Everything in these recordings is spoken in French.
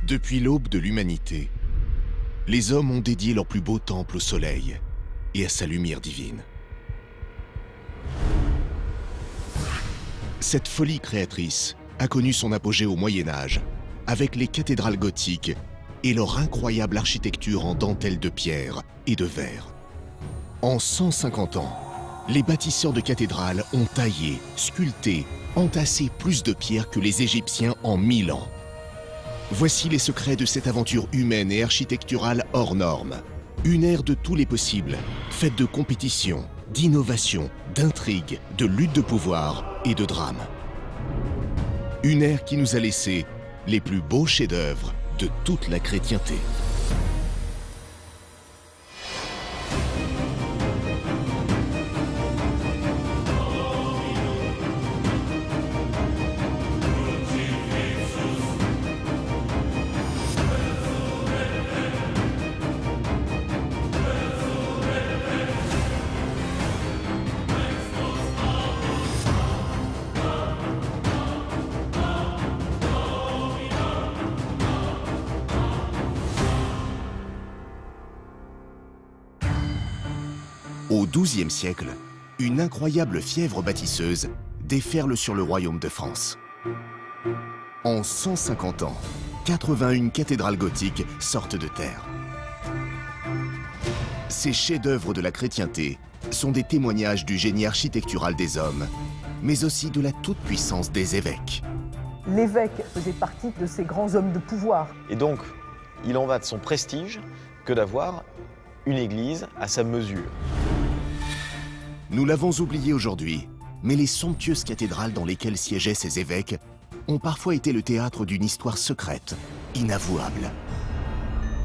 Depuis l'aube de l'humanité, les hommes ont dédié leur plus beau temple au soleil et à sa lumière divine. Cette folie créatrice a connu son apogée au Moyen-Âge, avec les cathédrales gothiques et leur incroyable architecture en dentelle de pierre et de verre. En 150 ans, les bâtisseurs de cathédrales ont taillé, sculpté, entassé plus de pierres que les Égyptiens en 1000 ans. Voici les secrets de cette aventure humaine et architecturale hors norme. Une ère de tous les possibles, faite de compétition, d'innovation, d'intrigue, de lutte de pouvoir et de drame. Une ère qui nous a laissé les plus beaux chefs-d'œuvre de toute la chrétienté. Au XIIe siècle, une incroyable fièvre bâtisseuse déferle sur le royaume de France. En 150 ans, 81 cathédrales gothiques sortent de terre. Ces chefs-d'œuvre de la chrétienté sont des témoignages du génie architectural des hommes, mais aussi de la toute-puissance des évêques. L'évêque faisait partie de ces grands hommes de pouvoir. Et donc, il en va de son prestige que d'avoir une église à sa mesure. Nous l'avons oublié aujourd'hui, mais les somptueuses cathédrales dans lesquelles siégeaient ces évêques ont parfois été le théâtre d'une histoire secrète, inavouable.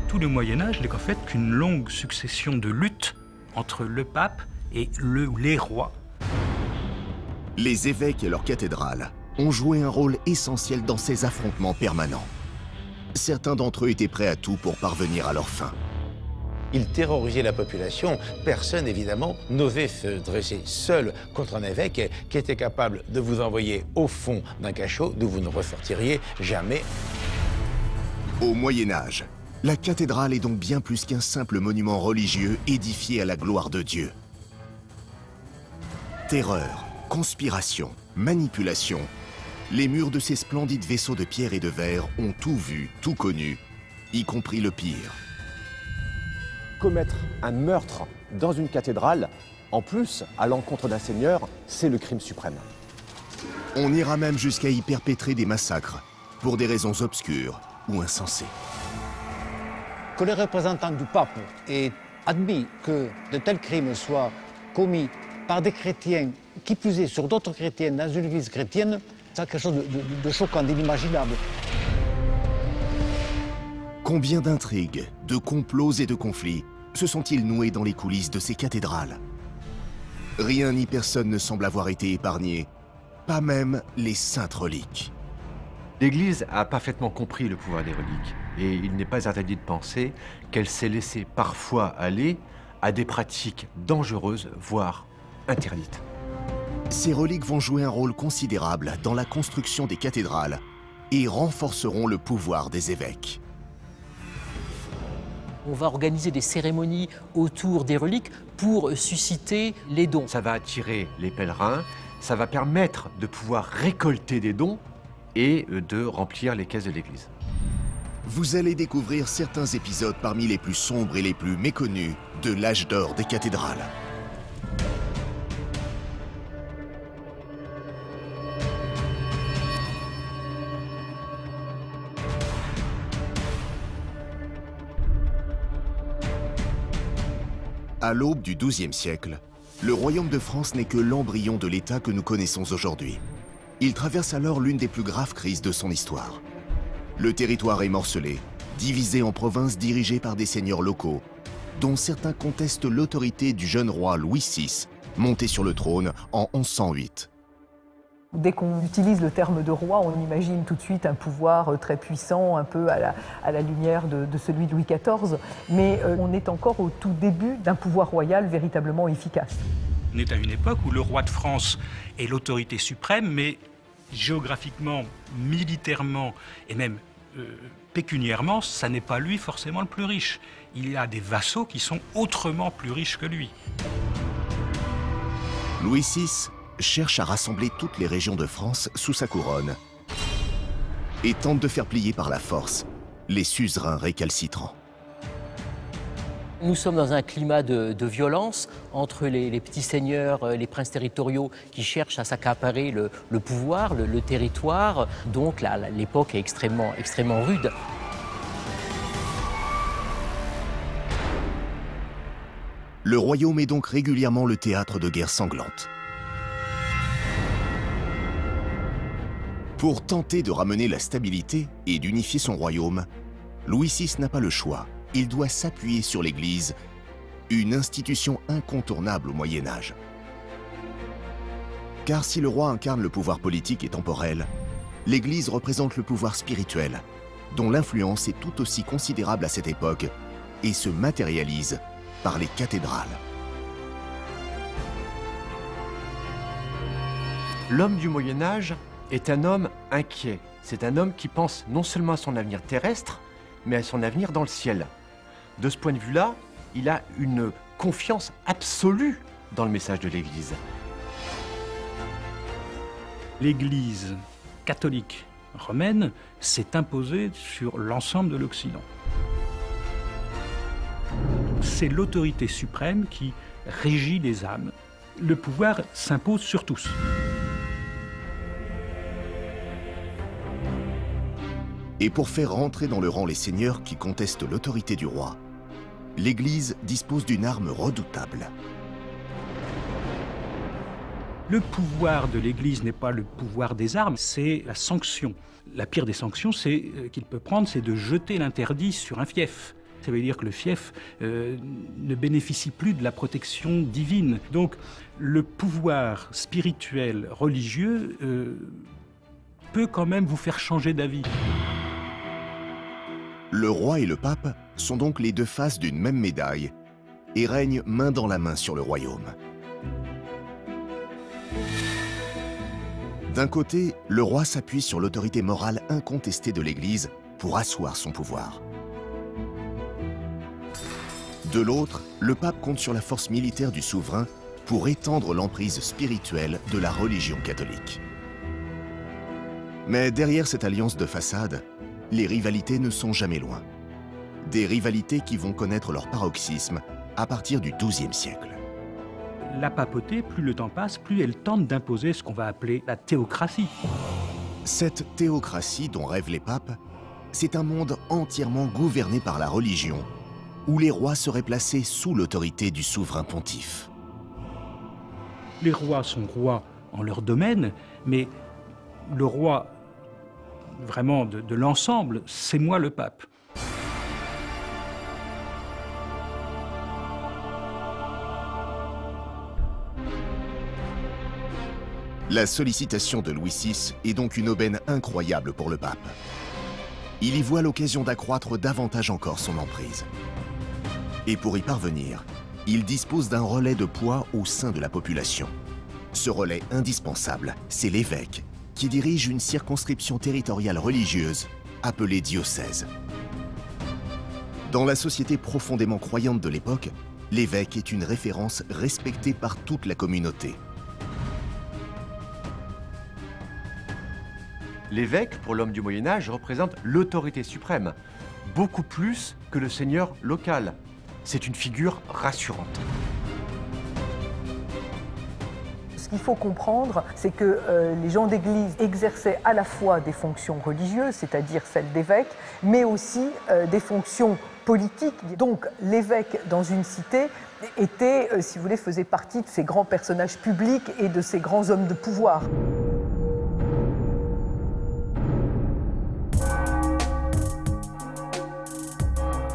Tout le Moyen-Âge n'est qu'en fait qu'une longue succession de luttes entre le pape et les rois. Les évêques et leurs cathédrales ont joué un rôle essentiel dans ces affrontements permanents. Certains d'entre eux étaient prêts à tout pour parvenir à leur fin. Ils terrorisaient la population. Personne, évidemment, n'osait se dresser seul contre un évêque qui était capable de vous envoyer au fond d'un cachot d'où vous ne ressortiriez jamais. Au Moyen-Âge, la cathédrale est donc bien plus qu'un simple monument religieux édifié à la gloire de Dieu. Terreur, conspiration, manipulation, les murs de ces splendides vaisseaux de pierre et de verre ont tout vu, tout connu, y compris le pire. Commettre un meurtre dans une cathédrale, en plus, à l'encontre d'un seigneur, c'est le crime suprême. On ira même jusqu'à y perpétrer des massacres, pour des raisons obscures ou insensées. Que les représentants du pape aient admis que de tels crimes soient commis par des chrétiens, qui plus est sur d'autres chrétiens dans une église chrétienne, c'est quelque chose de choquant, d'inimaginable. Combien d'intrigues, de complots et de conflits se sont-ils noués dans les coulisses de ces cathédrales? Rien ni personne ne semble avoir été épargné, pas même les saintes reliques. L'Église a parfaitement compris le pouvoir des reliques et il n'est pas interdit de penser qu'elle s'est laissée parfois aller à des pratiques dangereuses, voire interdites. Ces reliques vont jouer un rôle considérable dans la construction des cathédrales et renforceront le pouvoir des évêques. On va organiser des cérémonies autour des reliques pour susciter les dons. Ça va attirer les pèlerins, ça va permettre de pouvoir récolter des dons et de remplir les caisses de l'Église. Vous allez découvrir certains épisodes parmi les plus sombres et les plus méconnus de l'âge d'or des cathédrales. À l'aube du XIIe siècle, le royaume de France n'est que l'embryon de l'État que nous connaissons aujourd'hui. Il traverse alors l'une des plus graves crises de son histoire. Le territoire est morcelé, divisé en provinces dirigées par des seigneurs locaux, dont certains contestent l'autorité du jeune roi Louis VI, monté sur le trône en 1108. Dès qu'on utilise le terme de roi, on imagine tout de suite un pouvoir très puissant, un peu à la lumière de celui de Louis XIV. Mais on est encore au tout début d'un pouvoir royal véritablement efficace. On est à une époque où le roi de France est l'autorité suprême, mais géographiquement, militairement et même pécuniairement, ça n'est pas lui forcément le plus riche. Il y a des vassaux qui sont autrement plus riches que lui. Louis VI cherche à rassembler toutes les régions de France sous sa couronne et tente de faire plier par la force les suzerains récalcitrants. Nous sommes dans un climat de violence entre les petits seigneurs, les princes territoriaux qui cherchent à s'accaparer le pouvoir, le territoire. Donc l'époque est extrêmement rude. Le royaume est donc régulièrement le théâtre de guerres sanglantes. Pour tenter de ramener la stabilité et d'unifier son royaume, Louis VI n'a pas le choix. Il doit s'appuyer sur l'Église, une institution incontournable au Moyen-Âge. Car si le roi incarne le pouvoir politique et temporel, l'Église représente le pouvoir spirituel, dont l'influence est tout aussi considérable à cette époque et se matérialise par les cathédrales. L'homme du Moyen-Âge est un homme inquiet. C'est un homme qui pense non seulement à son avenir terrestre, mais à son avenir dans le ciel. De ce point de vue-là, il a une confiance absolue dans le message de l'Église. L'Église catholique romaine s'est imposée sur l'ensemble de l'Occident. C'est l'autorité suprême qui régit les âmes. Le pouvoir s'impose sur tous. Et pour faire rentrer dans le rang les seigneurs qui contestent l'autorité du roi, l'Église dispose d'une arme redoutable. Le pouvoir de l'Église n'est pas le pouvoir des armes, c'est la sanction. La pire des sanctions qu'il peut prendre, c'est de jeter l'interdit sur un fief. Ça veut dire que le fief ne bénéficie plus de la protection divine. Donc le pouvoir spirituel, religieux, peut quand même vous faire changer d'avis. Le roi et le pape sont donc les deux faces d'une même médaille et règnent main dans la main sur le royaume. D'un côté, le roi s'appuie sur l'autorité morale incontestée de l'Église pour asseoir son pouvoir. De l'autre, le pape compte sur la force militaire du souverain pour étendre l'emprise spirituelle de la religion catholique. Mais derrière cette alliance de façade, les rivalités ne sont jamais loin. Des rivalités qui vont connaître leur paroxysme à partir du XIIe siècle. La papauté, plus le temps passe, plus elle tente d'imposer ce qu'on va appeler la théocratie. Cette théocratie dont rêvent les papes, c'est un monde entièrement gouverné par la religion, où les rois seraient placés sous l'autorité du souverain pontife. Les rois sont rois en leur domaine, mais le roi vraiment de l'ensemble, c'est moi le pape. La sollicitation de Louis VI est donc une aubaine incroyable pour le pape. Il y voit l'occasion d'accroître davantage encore son emprise. Et pour y parvenir, il dispose d'un relais de poids au sein de la population. Ce relais indispensable, c'est l'évêque, qui dirige une circonscription territoriale religieuse appelée diocèse. Dans la société profondément croyante de l'époque, l'évêque est une référence respectée par toute la communauté. L'évêque, pour l'homme du Moyen-Âge, représente l'autorité suprême, beaucoup plus que le seigneur local. C'est une figure rassurante. Ce qu'il faut comprendre, c'est que les gens d'église exerçaient à la fois des fonctions religieuses, c'est-à-dire celles d'évêque, mais aussi des fonctions politiques. Donc l'évêque dans une cité était, si vous voulez, faisait partie de ces grands personnages publics et de ces grands hommes de pouvoir.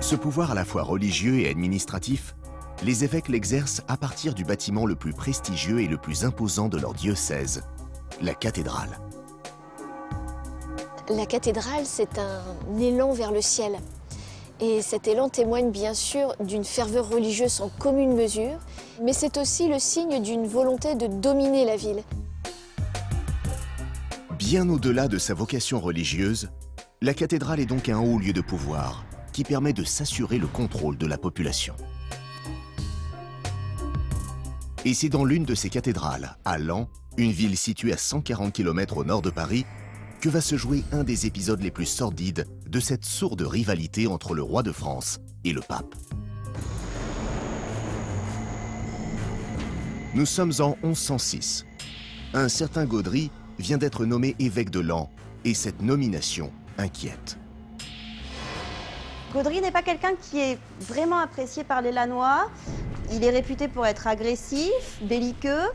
Ce pouvoir à la fois religieux et administratif, les évêques l'exercent à partir du bâtiment le plus prestigieux et le plus imposant de leur diocèse, la cathédrale. La cathédrale, c'est un élan vers le ciel. Et cet élan témoigne bien sûr d'une ferveur religieuse sans commune mesure, mais c'est aussi le signe d'une volonté de dominer la ville. Bien au-delà de sa vocation religieuse, La cathédrale est donc un haut lieu de pouvoir qui permet de s'assurer le contrôle de la population. Et c'est dans l'une de ces cathédrales, à Laon, une ville située à 140 km au nord de Paris, que va se jouer un des épisodes les plus sordides de cette sourde rivalité entre le roi de France et le pape. Nous sommes en 1106. Un certain Gaudry vient d'être nommé évêque de Laon et cette nomination inquiète. Gaudry n'est pas quelqu'un qui est vraiment apprécié par les Lannois. Il est réputé pour être agressif, belliqueux,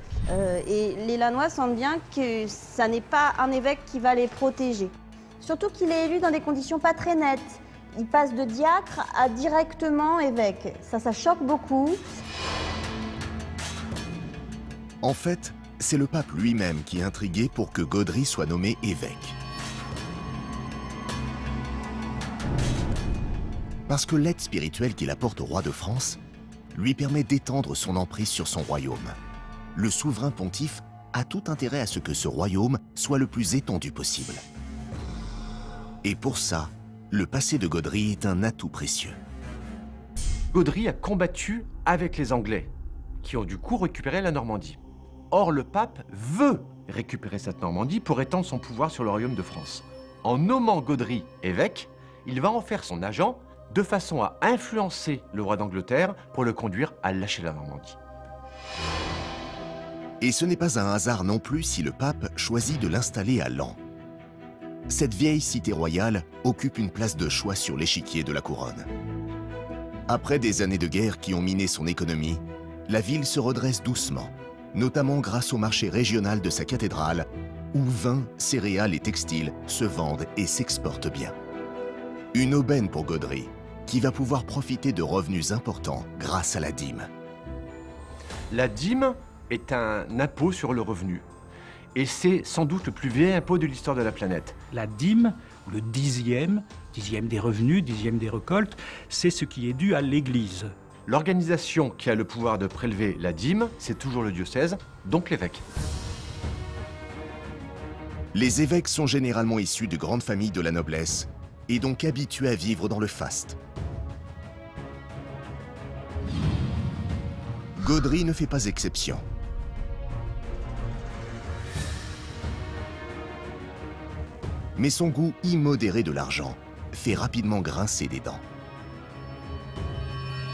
et les Lannois sentent bien que ça n'est pas un évêque qui va les protéger. Surtout qu'il est élu dans des conditions pas très nettes. Il passe de diacre à directement évêque. Ça choque beaucoup. En fait, c'est le pape lui-même qui est intrigué pour que Gaudry soit nommé évêque. Parce que l'aide spirituelle qu'il apporte au roi de France lui permet d'étendre son emprise sur son royaume. Le souverain pontife a tout intérêt à ce que ce royaume soit le plus étendu possible. Et pour ça, le passé de Gaudry est un atout précieux. Gaudry a combattu avec les Anglais, qui ont du coup récupéré la Normandie. Or, le pape veut récupérer cette Normandie pour étendre son pouvoir sur le royaume de France. En nommant Gaudry évêque, il va en faire son agent de façon à influencer le roi d'Angleterre pour le conduire à lâcher la Normandie. Et ce n'est pas un hasard non plus si le pape choisit de l'installer à Laon. Cette vieille cité royale occupe une place de choix sur l'échiquier de la couronne. Après des années de guerre qui ont miné son économie, la ville se redresse doucement, notamment grâce au marché régional de sa cathédrale, où vin, céréales et textiles se vendent et s'exportent bien. Une aubaine pour Gaudry, qui va pouvoir profiter de revenus importants grâce à la dîme. La dîme est un impôt sur le revenu. Et c'est sans doute le plus vieil impôt de l'histoire de la planète. La dîme, le dixième des revenus, dixième des récoltes, c'est ce qui est dû à l'Église. L'organisation qui a le pouvoir de prélever la dîme, c'est toujours le diocèse, donc l'évêque. Les évêques sont généralement issus de grandes familles de la noblesse et donc habitués à vivre dans le faste. Gaudry ne fait pas exception. Mais son goût immodéré de l'argent fait rapidement grincer des dents.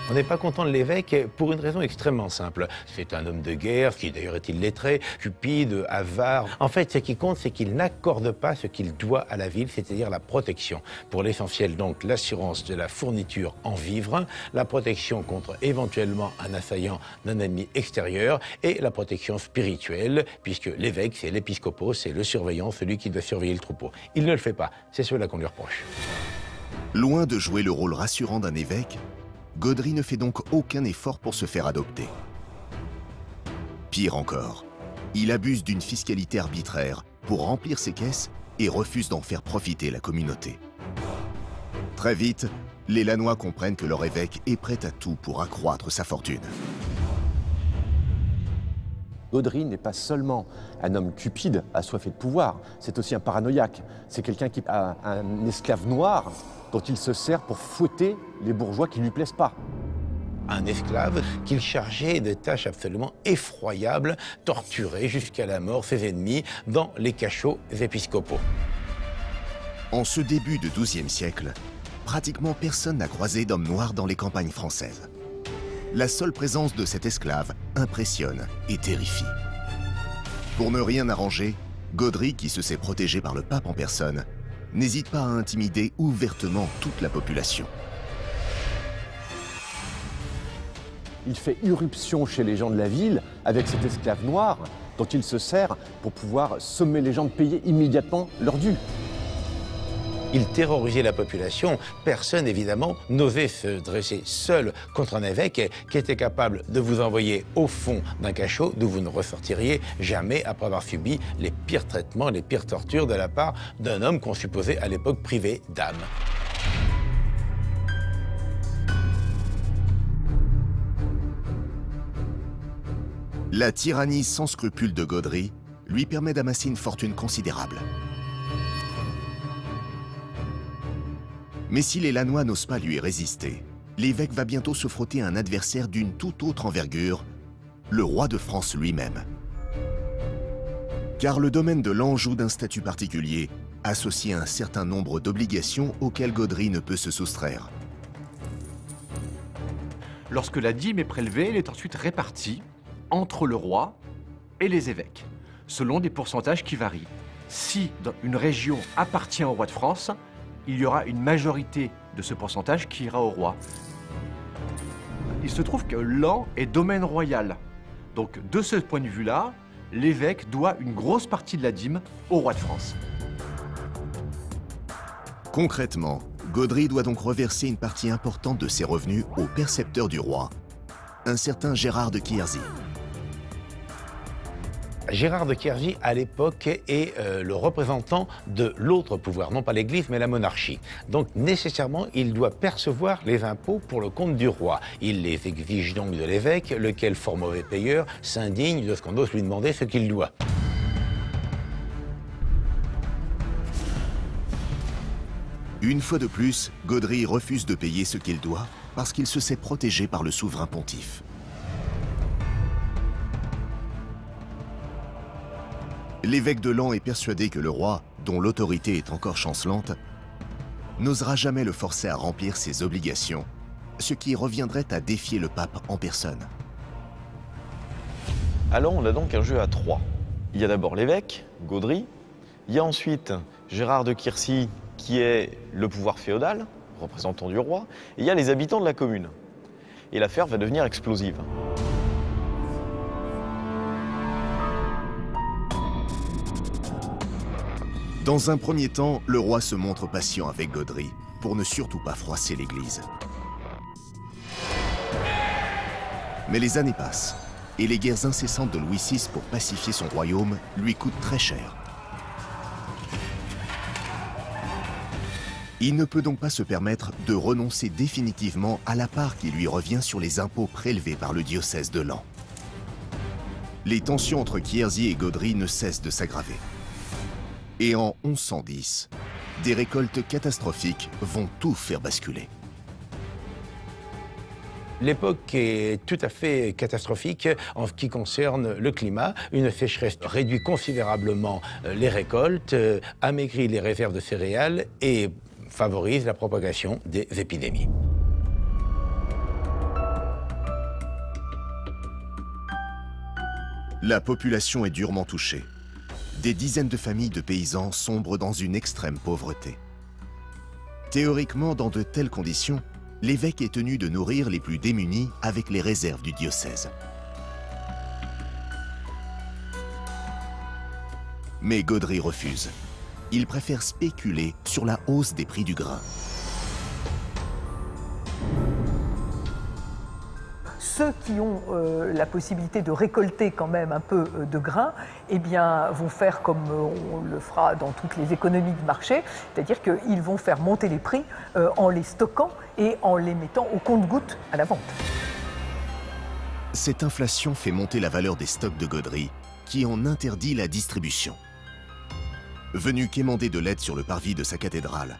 On n'est pas content de l'évêque pour une raison extrêmement simple. C'est un homme de guerre, qui d'ailleurs est illettré, cupide, avare. En fait, ce qui compte, c'est qu'il n'accorde pas ce qu'il doit à la ville, c'est-à-dire la protection. Pour l'essentiel, donc, l'assurance de la fourniture en vivres, la protection contre éventuellement un assaillant d'un ennemi extérieur et la protection spirituelle, puisque l'évêque, c'est l'épiscopos, c'est le surveillant, celui qui doit surveiller le troupeau. Il ne le fait pas, c'est cela qu'on lui reproche. Loin de jouer le rôle rassurant d'un évêque, Gaudry ne fait donc aucun effort pour se faire adopter. Pire encore, il abuse d'une fiscalité arbitraire pour remplir ses caisses et refuse d'en faire profiter la communauté. Très vite, les Lannois comprennent que leur évêque est prêt à tout pour accroître sa fortune. Gaudry n'est pas seulement un homme cupide, assoiffé de pouvoir, c'est aussi un paranoïaque. C'est quelqu'un qui a un esclave noir dont il se sert pour fouetter les bourgeois qui ne lui plaisent pas. Un esclave qu'il chargeait de tâches absolument effroyables, torturer jusqu'à la mort ses ennemis dans les cachots épiscopaux. En ce début de XIIe siècle, pratiquement personne n'a croisé d'homme noir dans les campagnes françaises. La seule présence de cet esclave impressionne et terrifie. Pour ne rien arranger, Gaudry, qui se sait protégé par le pape en personne, n'hésite pas à intimider ouvertement toute la population. Il fait irruption chez les gens de la ville avec cet esclave noir dont il se sert pour pouvoir sommer les gens de payer immédiatement leur dû. Il terrorisait la population. Personne, évidemment, n'osait se dresser seul contre un évêque qui était capable de vous envoyer au fond d'un cachot d'où vous ne ressortiriez jamais après avoir subi les pires traitements, les pires tortures de la part d'un homme qu'on supposait à l'époque privé d'âme. La tyrannie sans scrupules de Gaudry lui permet d'amasser une fortune considérable. Mais si les Lannoy n'osent pas lui résister, l'évêque va bientôt se frotter à un adversaire d'une toute autre envergure, le roi de France lui-même. Car le domaine de Laon joue d'un statut particulier, associé à un certain nombre d'obligations auxquelles Gaudry ne peut se soustraire. Lorsque la dîme est prélevée, elle est ensuite répartie entre le roi et les évêques, selon des pourcentages qui varient. Si une région appartient au roi de France, il y aura une majorité de ce pourcentage qui ira au roi. Il se trouve que Laon est domaine royal. Donc de ce point de vue-là, l'évêque doit une grosse partie de la dîme au roi de France. Concrètement, Gaudry doit donc reverser une partie importante de ses revenus au percepteur du roi, un certain Gérard de Quierzy. Gérard de Quierzy, à l'époque, est le représentant de l'autre pouvoir, non pas l'Église, mais la monarchie. Donc, nécessairement, il doit percevoir les impôts pour le compte du roi. Il les exige donc de l'évêque, lequel, fort mauvais payeur, s'indigne de ce qu'on ose lui demander ce qu'il doit. Une fois de plus, Gaudry refuse de payer ce qu'il doit parce qu'il se sait protégé par le souverain pontife. L'évêque de Laon est persuadé que le roi, dont l'autorité est encore chancelante, n'osera jamais le forcer à remplir ses obligations, ce qui reviendrait à défier le pape en personne. Alors on a donc un jeu à trois. Il y a d'abord l'évêque, Gaudry, il y a ensuite Gérard de Quierzy, qui est le pouvoir féodal, représentant du roi, et il y a les habitants de la commune. Et l'affaire va devenir explosive. Dans un premier temps, le roi se montre patient avec Gaudry, pour ne surtout pas froisser l'Église. Mais les années passent, et les guerres incessantes de Louis VI pour pacifier son royaume lui coûtent très cher. Il ne peut donc pas se permettre de renoncer définitivement à la part qui lui revient sur les impôts prélevés par le diocèse de Laon. Les tensions entre Quierzy et Gaudry ne cessent de s'aggraver. Et en 1110, des récoltes catastrophiques vont tout faire basculer. L'époque est tout à fait catastrophique en ce qui concerne le climat. Une sécheresse réduit considérablement les récoltes, amaigrit les réserves de céréales et favorise la propagation des épidémies. La population est durement touchée. Des dizaines de familles de paysans sombrent dans une extrême pauvreté. Théoriquement, dans de telles conditions, l'évêque est tenu de nourrir les plus démunis avec les réserves du diocèse. Mais Gaudry refuse. Il préfère spéculer sur la hausse des prix du grain. Ceux qui ont la possibilité de récolter quand même un peu de grain, eh bien, vont faire comme on le fera dans toutes les économies de marché, c'est-à-dire qu'ils vont faire monter les prix en les stockant et en les mettant au compte-gouttes à la vente. Cette inflation fait monter la valeur des stocks de Gaudry, qui en interdit la distribution. Venu quémander de l'aide sur le parvis de sa cathédrale,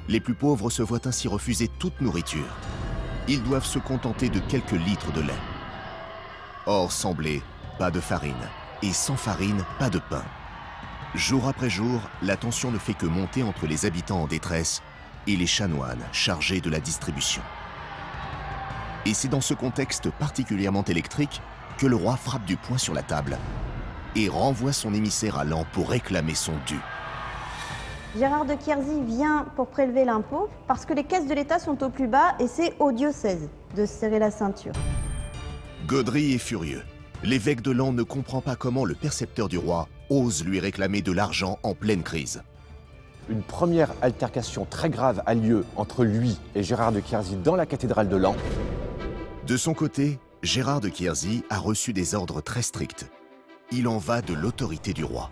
les plus pauvres se voient ainsi refuser toute nourriture. Ils doivent se contenter de quelques litres de lait. Or, sans blé, pas de farine, et sans farine, pas de pain. Jour après jour, la tension ne fait que monter entre les habitants en détresse et les chanoines chargés de la distribution. Et c'est dans ce contexte particulièrement électrique que le roi frappe du poing sur la table et renvoie son émissaire à Laon pour réclamer son dû. Gérard de Quierzy vient pour prélever l'impôt parce que les caisses de l'État sont au plus bas et c'est au diocèse de serrer la ceinture. Gaudry est furieux. L'évêque de Laon ne comprend pas comment le percepteur du roi ose lui réclamer de l'argent en pleine crise. Une première altercation très grave a lieu entre lui et Gérard de Quierzy dans la cathédrale de Laon. De son côté, Gérard de Quierzy a reçu des ordres très stricts. Il en va de l'autorité du roi.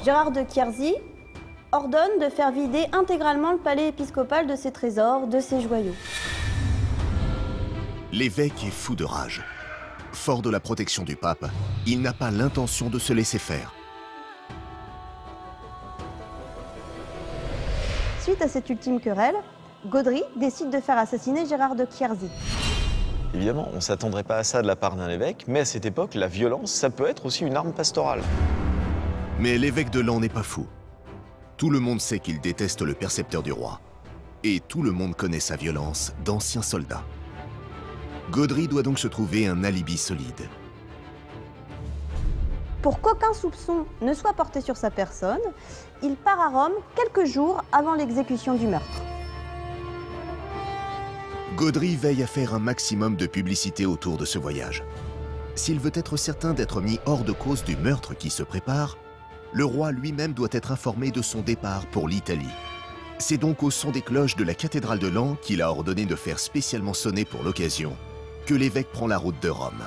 Gérard de Quierzy ordonne de faire vider intégralement le palais épiscopal de ses trésors, de ses joyaux. L'évêque est fou de rage. Fort de la protection du pape, il n'a pas l'intention de se laisser faire. Suite à cette ultime querelle, Gaudry décide de faire assassiner Gérard de Quierzy. Évidemment, on ne s'attendrait pas à ça de la part d'un évêque, mais à cette époque, la violence, ça peut être aussi une arme pastorale. Mais l'évêque de Laon n'est pas fou. Tout le monde sait qu'il déteste le percepteur du roi. Et tout le monde connaît sa violence d'anciens soldats. Gaudry doit donc se trouver un alibi solide. Pour qu'aucun soupçon ne soit porté sur sa personne, il part à Rome quelques jours avant l'exécution du meurtre. Gaudry veille à faire un maximum de publicité autour de ce voyage. S'il veut être certain d'être mis hors de cause du meurtre qui se prépare, le roi lui-même doit être informé de son départ pour l'Italie. C'est donc au son des cloches de la cathédrale de Laon qu'il a ordonné de faire spécialement sonner pour l'occasion que l'évêque prend la route de Rome.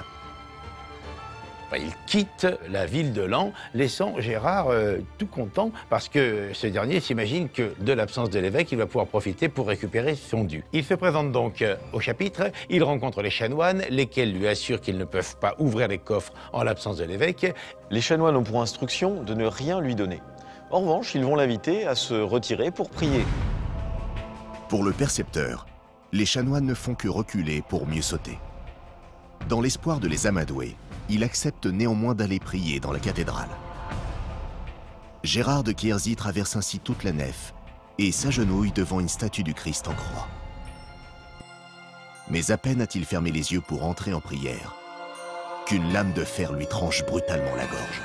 Il quitte la ville de Laon, laissant Gérard tout content parce que ce dernier s'imagine que de l'absence de l'évêque, il va pouvoir profiter pour récupérer son dû. Il se présente donc au chapitre, il rencontre les chanoines, lesquels lui assurent qu'ils ne peuvent pas ouvrir les coffres en l'absence de l'évêque. Les chanoines ont pour instruction de ne rien lui donner. En revanche, ils vont l'inviter à se retirer pour prier. Pour le percepteur, les chanoines ne font que reculer pour mieux sauter. Dans l'espoir de les amadouer, il accepte néanmoins d'aller prier dans la cathédrale. Gérard de Quierzy traverse ainsi toute la nef et s'agenouille devant une statue du Christ en croix. Mais à peine a-t-il fermé les yeux pour entrer en prière, qu'une lame de fer lui tranche brutalement la gorge.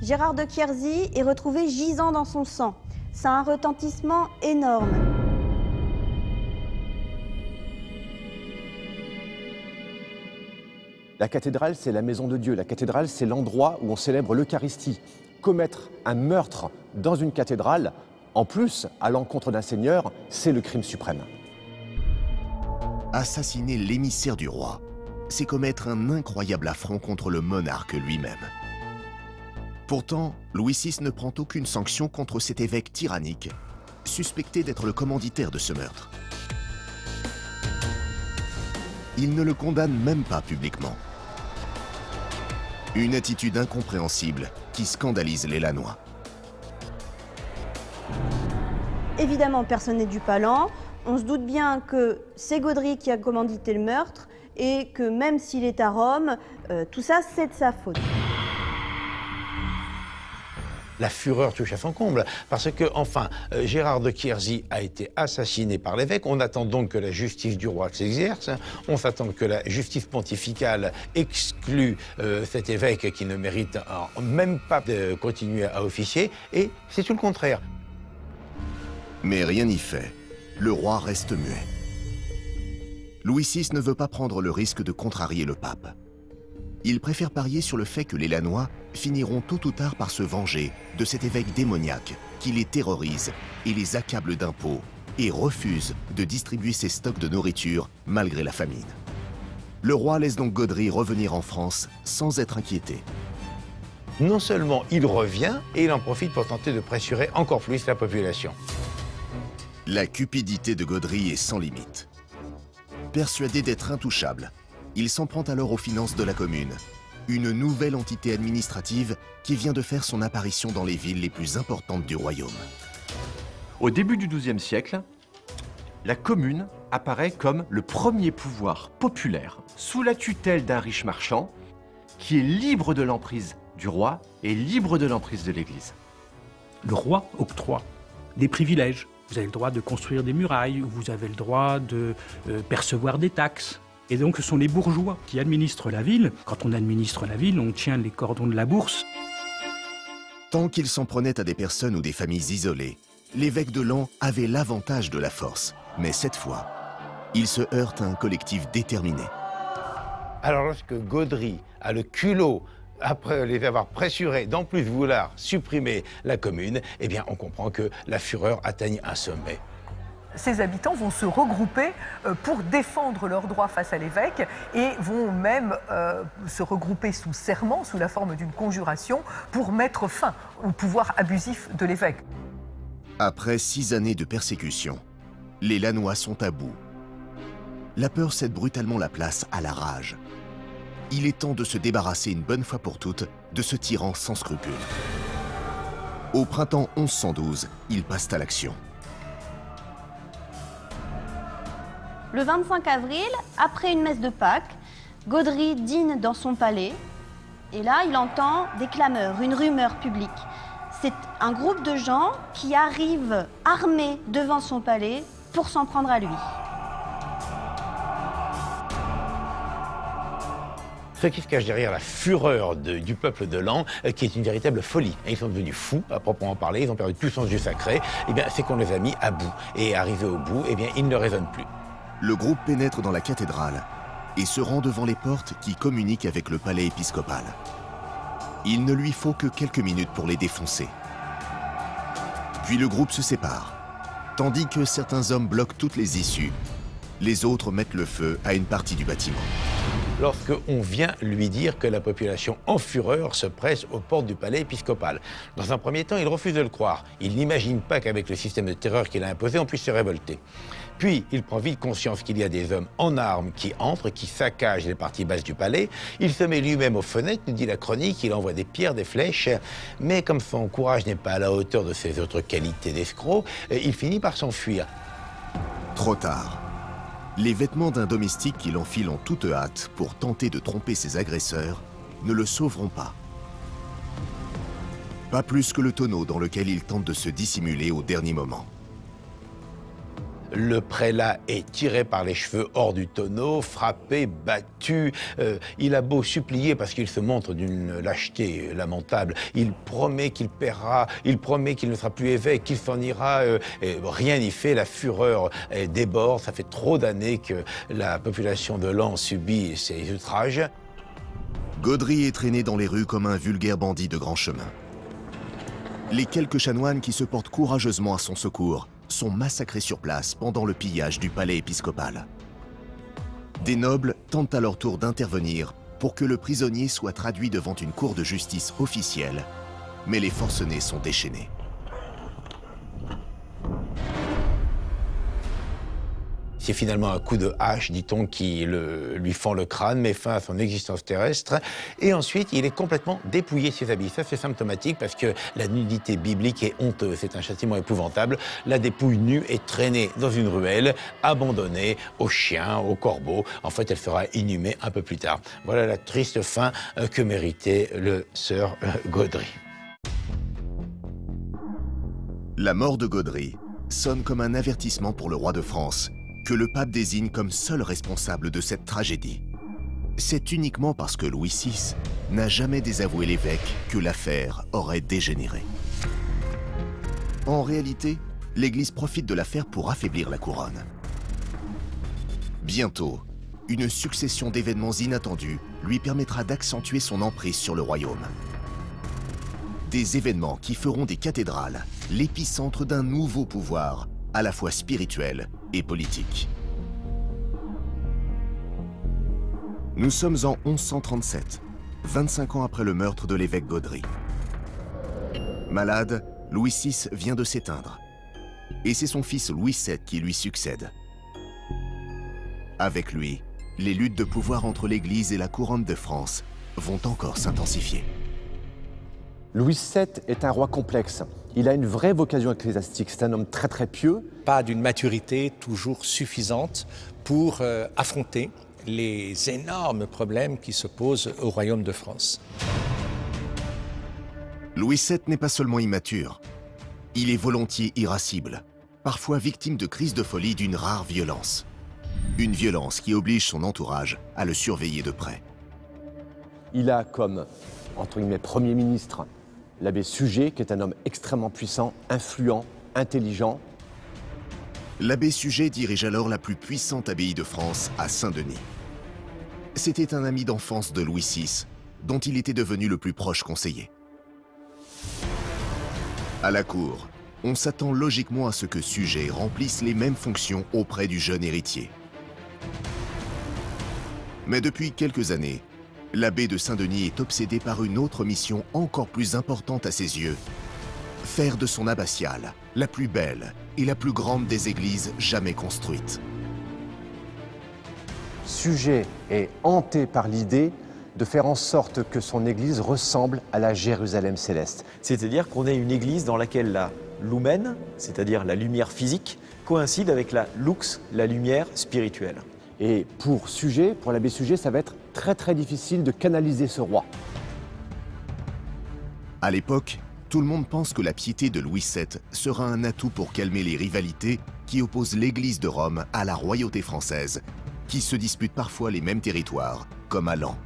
Gérard de Quierzy est retrouvé gisant dans son sang. Ça a un retentissement énorme. La cathédrale, c'est la maison de Dieu. La cathédrale, c'est l'endroit où on célèbre l'Eucharistie. Commettre un meurtre dans une cathédrale, en plus, à l'encontre d'un seigneur, c'est le crime suprême. Assassiner l'émissaire du roi, c'est commettre un incroyable affront contre le monarque lui-même. Pourtant, Louis VI ne prend aucune sanction contre cet évêque tyrannique, suspecté d'être le commanditaire de ce meurtre. Il ne le condamne même pas publiquement. Une attitude incompréhensible qui scandalise les Lanois. Évidemment, personne n'est dupe à Laon. On se doute bien que c'est Gaudry qui a commandité le meurtre et que même s'il est à Rome, tout ça, c'est de sa faute. La fureur touche à son comble, parce que, enfin, Gérard de Quierzy a été assassiné par l'évêque. On attend donc que la justice du roi s'exerce. On s'attend que la justice pontificale exclue cet évêque qui ne mérite même pas de continuer à officier. Et c'est tout le contraire. Mais rien n'y fait. Le roi reste muet. Louis VI ne veut pas prendre le risque de contrarier le pape. Il préfère parier sur le fait que les Lanois finiront tôt ou tard par se venger de cet évêque démoniaque qui les terrorise et les accable d'impôts et refuse de distribuer ses stocks de nourriture malgré la famine. Le roi laisse donc Gaudry revenir en France sans être inquiété. Non seulement il revient, et il en profite pour tenter de pressurer encore plus la population. La cupidité de Gaudry est sans limite. Persuadé d'être intouchable, il s'en prend alors aux finances de la commune, une nouvelle entité administrative qui vient de faire son apparition dans les villes les plus importantes du royaume. Au début du XIIe siècle, la commune apparaît comme le premier pouvoir populaire, sous la tutelle d'un riche marchand, qui est libre de l'emprise du roi et libre de l'emprise de l'Église. Le roi octroie des privilèges. Vous avez le droit de construire des murailles, vous avez le droit de percevoir des taxes. Et donc ce sont les bourgeois qui administrent la ville. Quand on administre la ville, on tient les cordons de la bourse. Tant qu'il s'en prenait à des personnes ou des familles isolées, l'évêque de Laon avait l'avantage de la force. Mais cette fois, il se heurte à un collectif déterminé. Alors lorsque Gaudry a le culot, après les avoir pressurés, d'en plus vouloir supprimer la commune, eh bien on comprend que la fureur atteigne un sommet. Ces habitants vont se regrouper pour défendre leurs droits face à l'évêque et vont même se regrouper sous serment, sous la forme d'une conjuration, pour mettre fin au pouvoir abusif de l'évêque. Après 6 années de persécution, les Lanois sont à bout. La peur cède brutalement la place à la rage. Il est temps de se débarrasser une bonne fois pour toutes de ce tyran sans scrupules. Au printemps 1112, ils passent à l'action. Le 25 avril, après une messe de Pâques, Gaudry dîne dans son palais. Et là, il entend des clameurs, une rumeur publique. C'est un groupe de gens qui arrivent armés devant son palais pour s'en prendre à lui. Ce qui se cache derrière la fureur du peuple de l'An, qui est une véritable folie. Et ils sont devenus fous, à proprement parler, ils ont perdu tout sens du sacré. Eh bien, c'est qu'on les a mis à bout. Et arrivé au bout, eh bien, ils ne raisonnent plus. Le groupe pénètre dans la cathédrale et se rend devant les portes qui communiquent avec le palais épiscopal. Il ne lui faut que quelques minutes pour les défoncer. Puis le groupe se sépare, tandis que certains hommes bloquent toutes les issues. Les autres mettent le feu à une partie du bâtiment. Lorsqu'on vient lui dire que la population en fureur se presse aux portes du palais épiscopal. Dans un premier temps, il refuse de le croire. Il n'imagine pas qu'avec le système de terreur qu'il a imposé, on puisse se révolter. Puis, il prend vite conscience qu'il y a des hommes en armes qui entrent, qui saccagent les parties basses du palais. Il se met lui-même aux fenêtres, nous dit la chronique, il envoie des pierres, des flèches. Mais comme son courage n'est pas à la hauteur de ses autres qualités d'escroc, il finit par s'enfuir. Trop tard. Les vêtements d'un domestique qu'il enfile en toute hâte pour tenter de tromper ses agresseurs ne le sauveront pas. Pas plus que le tonneau dans lequel il tente de se dissimuler au dernier moment. Le prélat est tiré par les cheveux hors du tonneau, frappé, battu. Il a beau supplier parce qu'il se montre d'une lâcheté lamentable. Il promet qu'il paiera, il promet qu'il ne sera plus évêque, qu'il s'en ira. Et rien n'y fait, la fureur déborde. Ça fait trop d'années que la population de l'An subit ces outrages. Gaudry est traîné dans les rues comme un vulgaire bandit de grand chemin. Les quelques chanoines qui se portent courageusement à son secours sont massacrés sur place pendant le pillage du palais épiscopal. Des nobles tentent à leur tour d'intervenir pour que le prisonnier soit traduit devant une cour de justice officielle, mais les forcenés sont déchaînés. C'est finalement un coup de hache, dit-on, qui lui fend le crâne, met fin à son existence terrestre. Et ensuite, il est complètement dépouillé de ses habits. Ça, c'est symptomatique parce que la nudité biblique est honteuse. C'est un châtiment épouvantable. La dépouille nue est traînée dans une ruelle, abandonnée aux chiens, aux corbeaux. En fait, elle sera inhumée un peu plus tard. Voilà la triste fin que méritait le sœur Gaudry. La mort de Gaudry sonne comme un avertissement pour le roi de France, que le pape désigne comme seul responsable de cette tragédie. C'est uniquement parce que Louis VI n'a jamais désavoué l'évêque que l'affaire aurait dégénéré. En réalité, l'Église profite de l'affaire pour affaiblir la couronne. Bientôt, une succession d'événements inattendus lui permettra d'accentuer son emprise sur le royaume. Des événements qui feront des cathédrales l'épicentre d'un nouveau pouvoir, à la fois spirituel et politique. Nous sommes en 1137, 25 ans après le meurtre de l'évêque Gaudry. Malade, Louis VI vient de s'éteindre. Et c'est son fils Louis VII qui lui succède. Avec lui, les luttes de pouvoir entre l'Église et la couronne de France vont encore s'intensifier. Louis VII est un roi complexe. Il a une vraie vocation ecclésiastique. C'est un homme très très pieux. Pas d'une maturité toujours suffisante pour affronter les énormes problèmes qui se posent au royaume de France. Louis VII n'est pas seulement immature. Il est volontiers irascible, parfois victime de crises de folie d'une rare violence. Une violence qui oblige son entourage à le surveiller de près. Il a comme, entre guillemets, premier ministre, l'abbé Suger, qui est un homme extrêmement puissant, influent, intelligent. L'abbé Suger dirige alors la plus puissante abbaye de France, à Saint-Denis. C'était un ami d'enfance de Louis VI, dont il était devenu le plus proche conseiller. À la cour, on s'attend logiquement à ce que Suger remplisse les mêmes fonctions auprès du jeune héritier. Mais depuis quelques années, l'abbé de Saint-Denis est obsédé par une autre mission encore plus importante à ses yeux. Faire de son abbatiale la plus belle et la plus grande des églises jamais construites. Suger est hanté par l'idée de faire en sorte que son église ressemble à la Jérusalem céleste. C'est-à-dire qu'on ait une église dans laquelle la lumen, c'est-à-dire la lumière physique, coïncide avec la lux, la lumière spirituelle. Et pour l'abbé Suger, ça va être très difficile de canaliser ce roi. À l'époque, tout le monde pense que la piété de Louis VII sera un atout pour calmer les rivalités qui opposent l'Église de Rome à la royauté française, qui se disputent parfois les mêmes territoires, comme à Laon.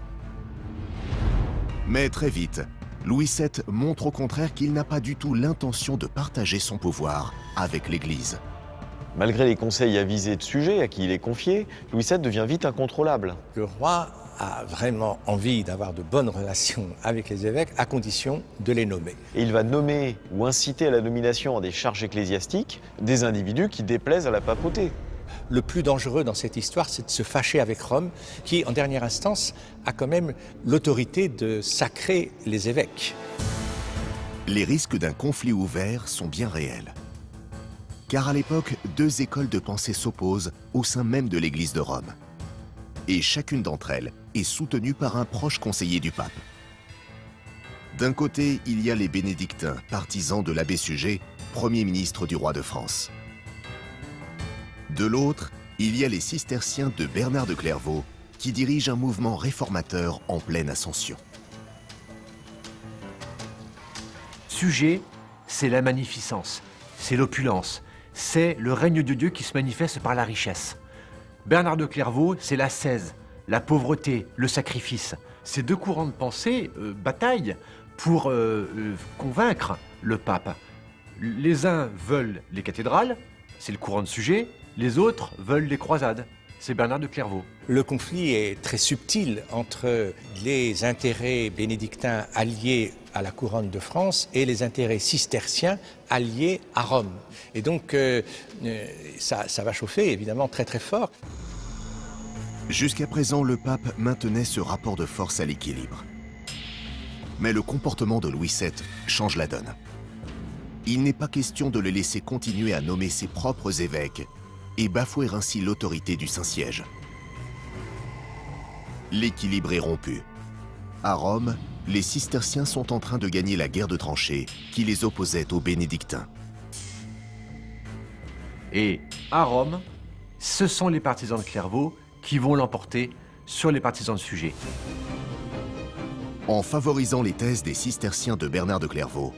Mais très vite, Louis VII montre au contraire qu'il n'a pas du tout l'intention de partager son pouvoir avec l'Église. Malgré les conseils avisés de Suger à qui il est confié, Louis VII devient vite incontrôlable. Le roi a vraiment envie d'avoir de bonnes relations avec les évêques à condition de les nommer. Et il va nommer ou inciter à la nomination à des charges ecclésiastiques des individus qui déplaisent à la papauté. Le plus dangereux dans cette histoire, c'est de se fâcher avec Rome, qui, en dernière instance, a quand même l'autorité de sacrer les évêques. Les risques d'un conflit ouvert sont bien réels. Car à l'époque, deux écoles de pensée s'opposent au sein même de l'Église de Rome. Et chacune d'entre elles est soutenue par un proche conseiller du pape. D'un côté, il y a les bénédictins, partisans de l'abbé Suger, Premier ministre du roi de France. De l'autre, il y a les cisterciens de Bernard de Clairvaux, qui dirigent un mouvement réformateur en pleine ascension. Suger, c'est la magnificence, c'est l'opulence, c'est le règne de Dieu qui se manifeste par la richesse. Bernard de Clairvaux, c'est l'ascèse, la pauvreté, le sacrifice. Ces deux courants de pensée bataillent pour convaincre le pape. Les uns veulent les cathédrales, c'est le courant de Suger, les autres veulent les croisades, c'est Bernard de Clairvaux. Le conflit est très subtil entre les intérêts bénédictins alliés à la couronne de France et les intérêts cisterciens alliés à Rome. Et donc ça va chauffer évidemment très fort. Jusqu'à présent, le pape maintenait ce rapport de force à l'équilibre. Mais le comportement de Louis VII change la donne. Il n'est pas question de le laisser continuer à nommer ses propres évêques et bafouer ainsi l'autorité du Saint-Siège. L'équilibre est rompu. À Rome, les cisterciens sont en train de gagner la guerre de tranchées qui les opposait aux bénédictins. Et à Rome, ce sont les partisans de Clairvaux qui vont l'emporter sur les partisans de Suger. En favorisant les thèses des cisterciens de Bernard de Clairvaux,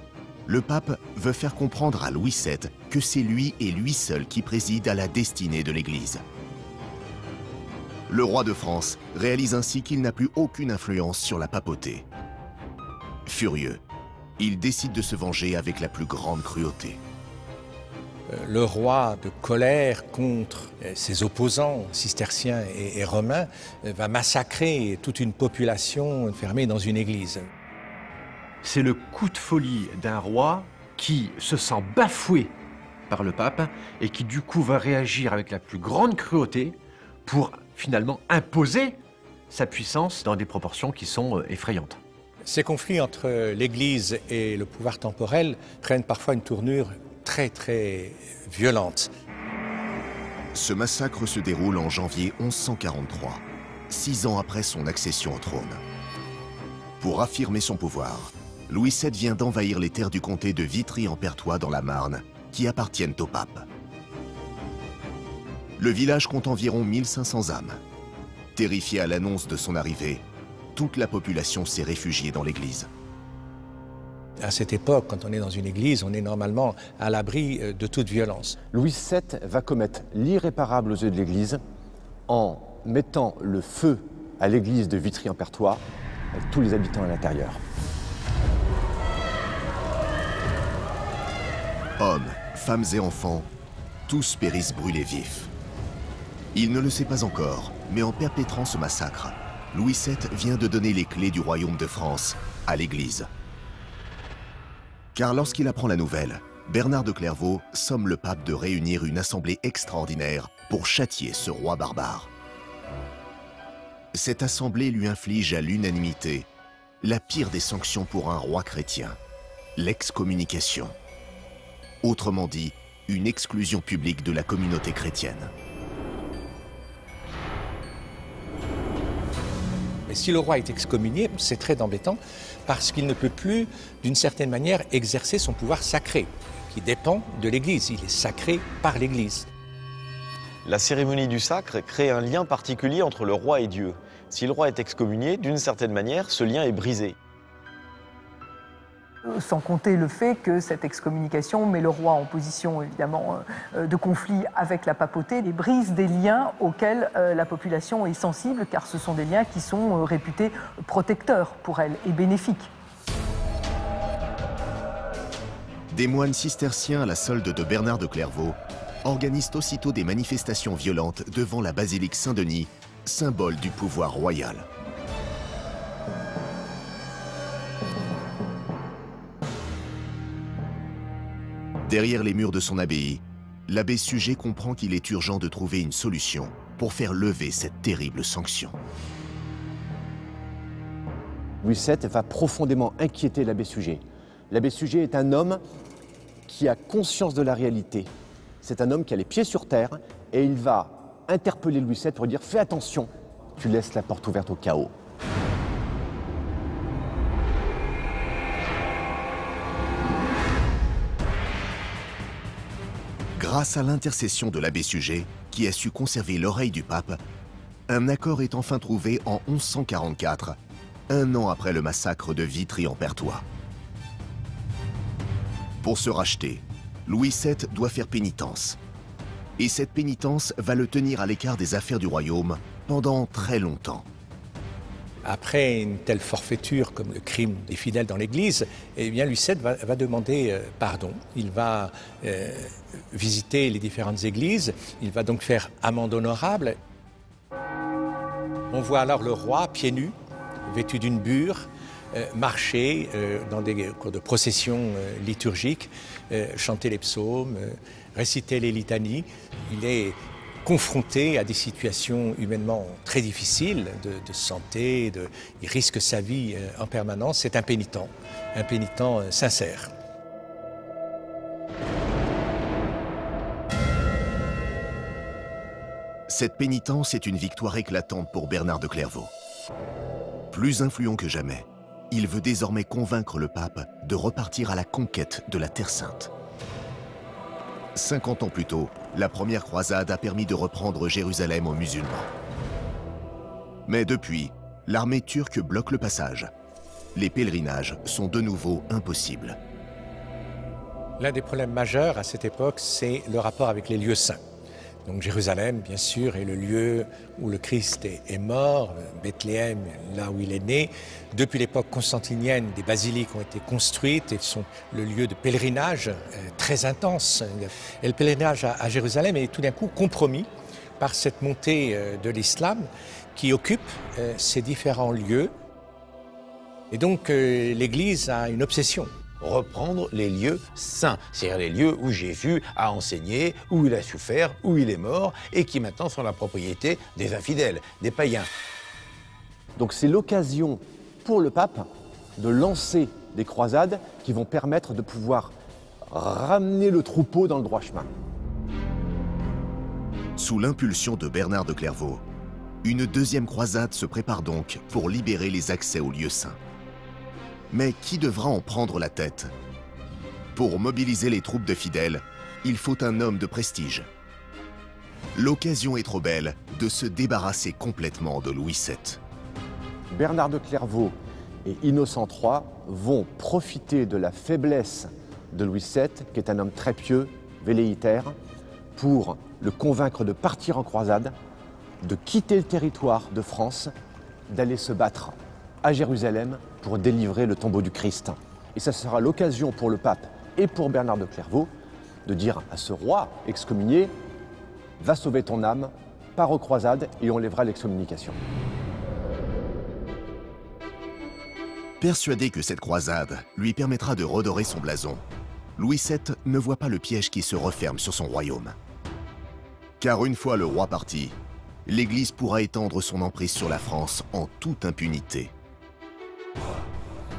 le pape veut faire comprendre à Louis VII que c'est lui et lui seul qui préside à la destinée de l'Église. Le roi de France réalise ainsi qu'il n'a plus aucune influence sur la papauté. Furieux, il décide de se venger avec la plus grande cruauté. Le roi, de colère contre ses opposants cisterciens et romains, va massacrer toute une population enfermée dans une église. C'est le coup de folie d'un roi qui se sent bafoué par le pape et qui du coup va réagir avec la plus grande cruauté pour finalement imposer sa puissance dans des proportions qui sont effrayantes. Ces conflits entre l'Église et le pouvoir temporel prennent parfois une tournure très violente. Ce massacre se déroule en janvier 1143, 6 ans après son accession au trône. Pour affirmer son pouvoir, Louis VII vient d'envahir les terres du comté de Vitry-en-Perthôis dans la Marne, qui appartiennent au pape. Le village compte environ 1500 âmes. Terrifiée à l'annonce de son arrivée, toute la population s'est réfugiée dans l'église. À cette époque, quand on est dans une église, on est normalement à l'abri de toute violence. Louis VII va commettre l'irréparable aux yeux de l'église en mettant le feu à l'église de Vitry-en-Perthôis avec tous les habitants à l'intérieur. Hommes, femmes et enfants, tous périssent brûlés vifs. Il ne le sait pas encore, mais en perpétrant ce massacre, Louis VII vient de donner les clés du royaume de France à l'Église. Car lorsqu'il apprend la nouvelle, Bernard de Clairvaux somme le pape de réunir une assemblée extraordinaire pour châtier ce roi barbare. Cette assemblée lui inflige à l'unanimité la pire des sanctions pour un roi chrétien, l'excommunication. Autrement dit, une exclusion publique de la communauté chrétienne. Mais si le roi est excommunié, c'est très embêtant parce qu'il ne peut plus, d'une certaine manière, exercer son pouvoir sacré, qui dépend de l'Église. Il est sacré par l'Église. La cérémonie du sacre crée un lien particulier entre le roi et Dieu. Si le roi est excommunié, d'une certaine manière, ce lien est brisé. Sans compter le fait que cette excommunication met le roi en position évidemment de conflit avec la papauté et brise des liens auxquels la population est sensible, car ce sont des liens qui sont réputés protecteurs pour elle et bénéfiques. Des moines cisterciens à la solde de Bernard de Clairvaux organisent aussitôt des manifestations violentes devant la basilique Saint-Denis, symbole du pouvoir royal. Derrière les murs de son abbaye, l'abbé Suger comprend qu'il est urgent de trouver une solution pour faire lever cette terrible sanction. Louis VII va profondément inquiéter l'abbé Suger. L'abbé Suger est un homme qui a conscience de la réalité. C'est un homme qui a les pieds sur terre et il va interpeller Louis VII pour lui dire « Fais attention, tu laisses la porte ouverte au chaos ». Grâce à l'intercession de l'abbé Suger, qui a su conserver l'oreille du pape, un accord est enfin trouvé en 1144, un an après le massacre de Vitry-en-Perthois. Pour se racheter, Louis VII doit faire pénitence. Et cette pénitence va le tenir à l'écart des affaires du royaume pendant très longtemps. Après une telle forfaiture comme le crime des fidèles dans l'Église, eh bien Louis VII va demander pardon. Il va visiter les différentes églises, il va donc faire amende honorable. On voit alors le roi pieds nus, vêtu d'une bure, marcher dans des cours de procession liturgique, chanter les psaumes, réciter les litanies. Il est confronté à des situations humainement très difficiles de santé, il risque sa vie en permanence. C'est un pénitent sincère. Cette pénitence est une victoire éclatante pour Bernard de Clairvaux. Plus influent que jamais, il veut désormais convaincre le pape de repartir à la conquête de la Terre Sainte. 50 ans plus tôt, la première croisade a permis de reprendre Jérusalem aux musulmans. Mais depuis, l'armée turque bloque le passage. Les pèlerinages sont de nouveau impossibles. L'un des problèmes majeurs à cette époque, c'est le rapport avec les lieux saints. Donc Jérusalem, bien sûr, est le lieu où le Christ est mort, Bethléem, là où il est né. Depuis l'époque constantinienne, des basiliques ont été construites et sont le lieu de pèlerinage très intense. Et le pèlerinage à Jérusalem est tout d'un coup compromis par cette montée de l'islam qui occupe ces différents lieux. Et donc l'Église a une obsession. Reprendre les lieux saints, c'est-à-dire les lieux où Jésus a enseigné, où il a souffert, où il est mort, et qui maintenant sont la propriété des infidèles, des païens. Donc c'est l'occasion pour le pape de lancer des croisades qui vont permettre de pouvoir ramener le troupeau dans le droit chemin. Sous l'impulsion de Bernard de Clairvaux, une deuxième croisade se prépare donc pour libérer les accès aux lieux saints. Mais qui devra en prendre la tête? Pour mobiliser les troupes de fidèles, il faut un homme de prestige. L'occasion est trop belle de se débarrasser complètement de Louis VII. Bernard de Clairvaux et Innocent III vont profiter de la faiblesse de Louis VII, qui est un homme très pieux, velléitaire, pour le convaincre de partir en croisade, de quitter le territoire de France, d'aller se battre à Jérusalem pour délivrer le tombeau du Christ. Et ça sera l'occasion pour le pape et pour Bernard de Clairvaux de dire à ce roi excommunié « Va sauver ton âme, pars aux croisades et on lèvera l'excommunication ». Persuadé que cette croisade lui permettra de redorer son blason, Louis VII ne voit pas le piège qui se referme sur son royaume. Car une fois le roi parti, l'Église pourra étendre son emprise sur la France en toute impunité.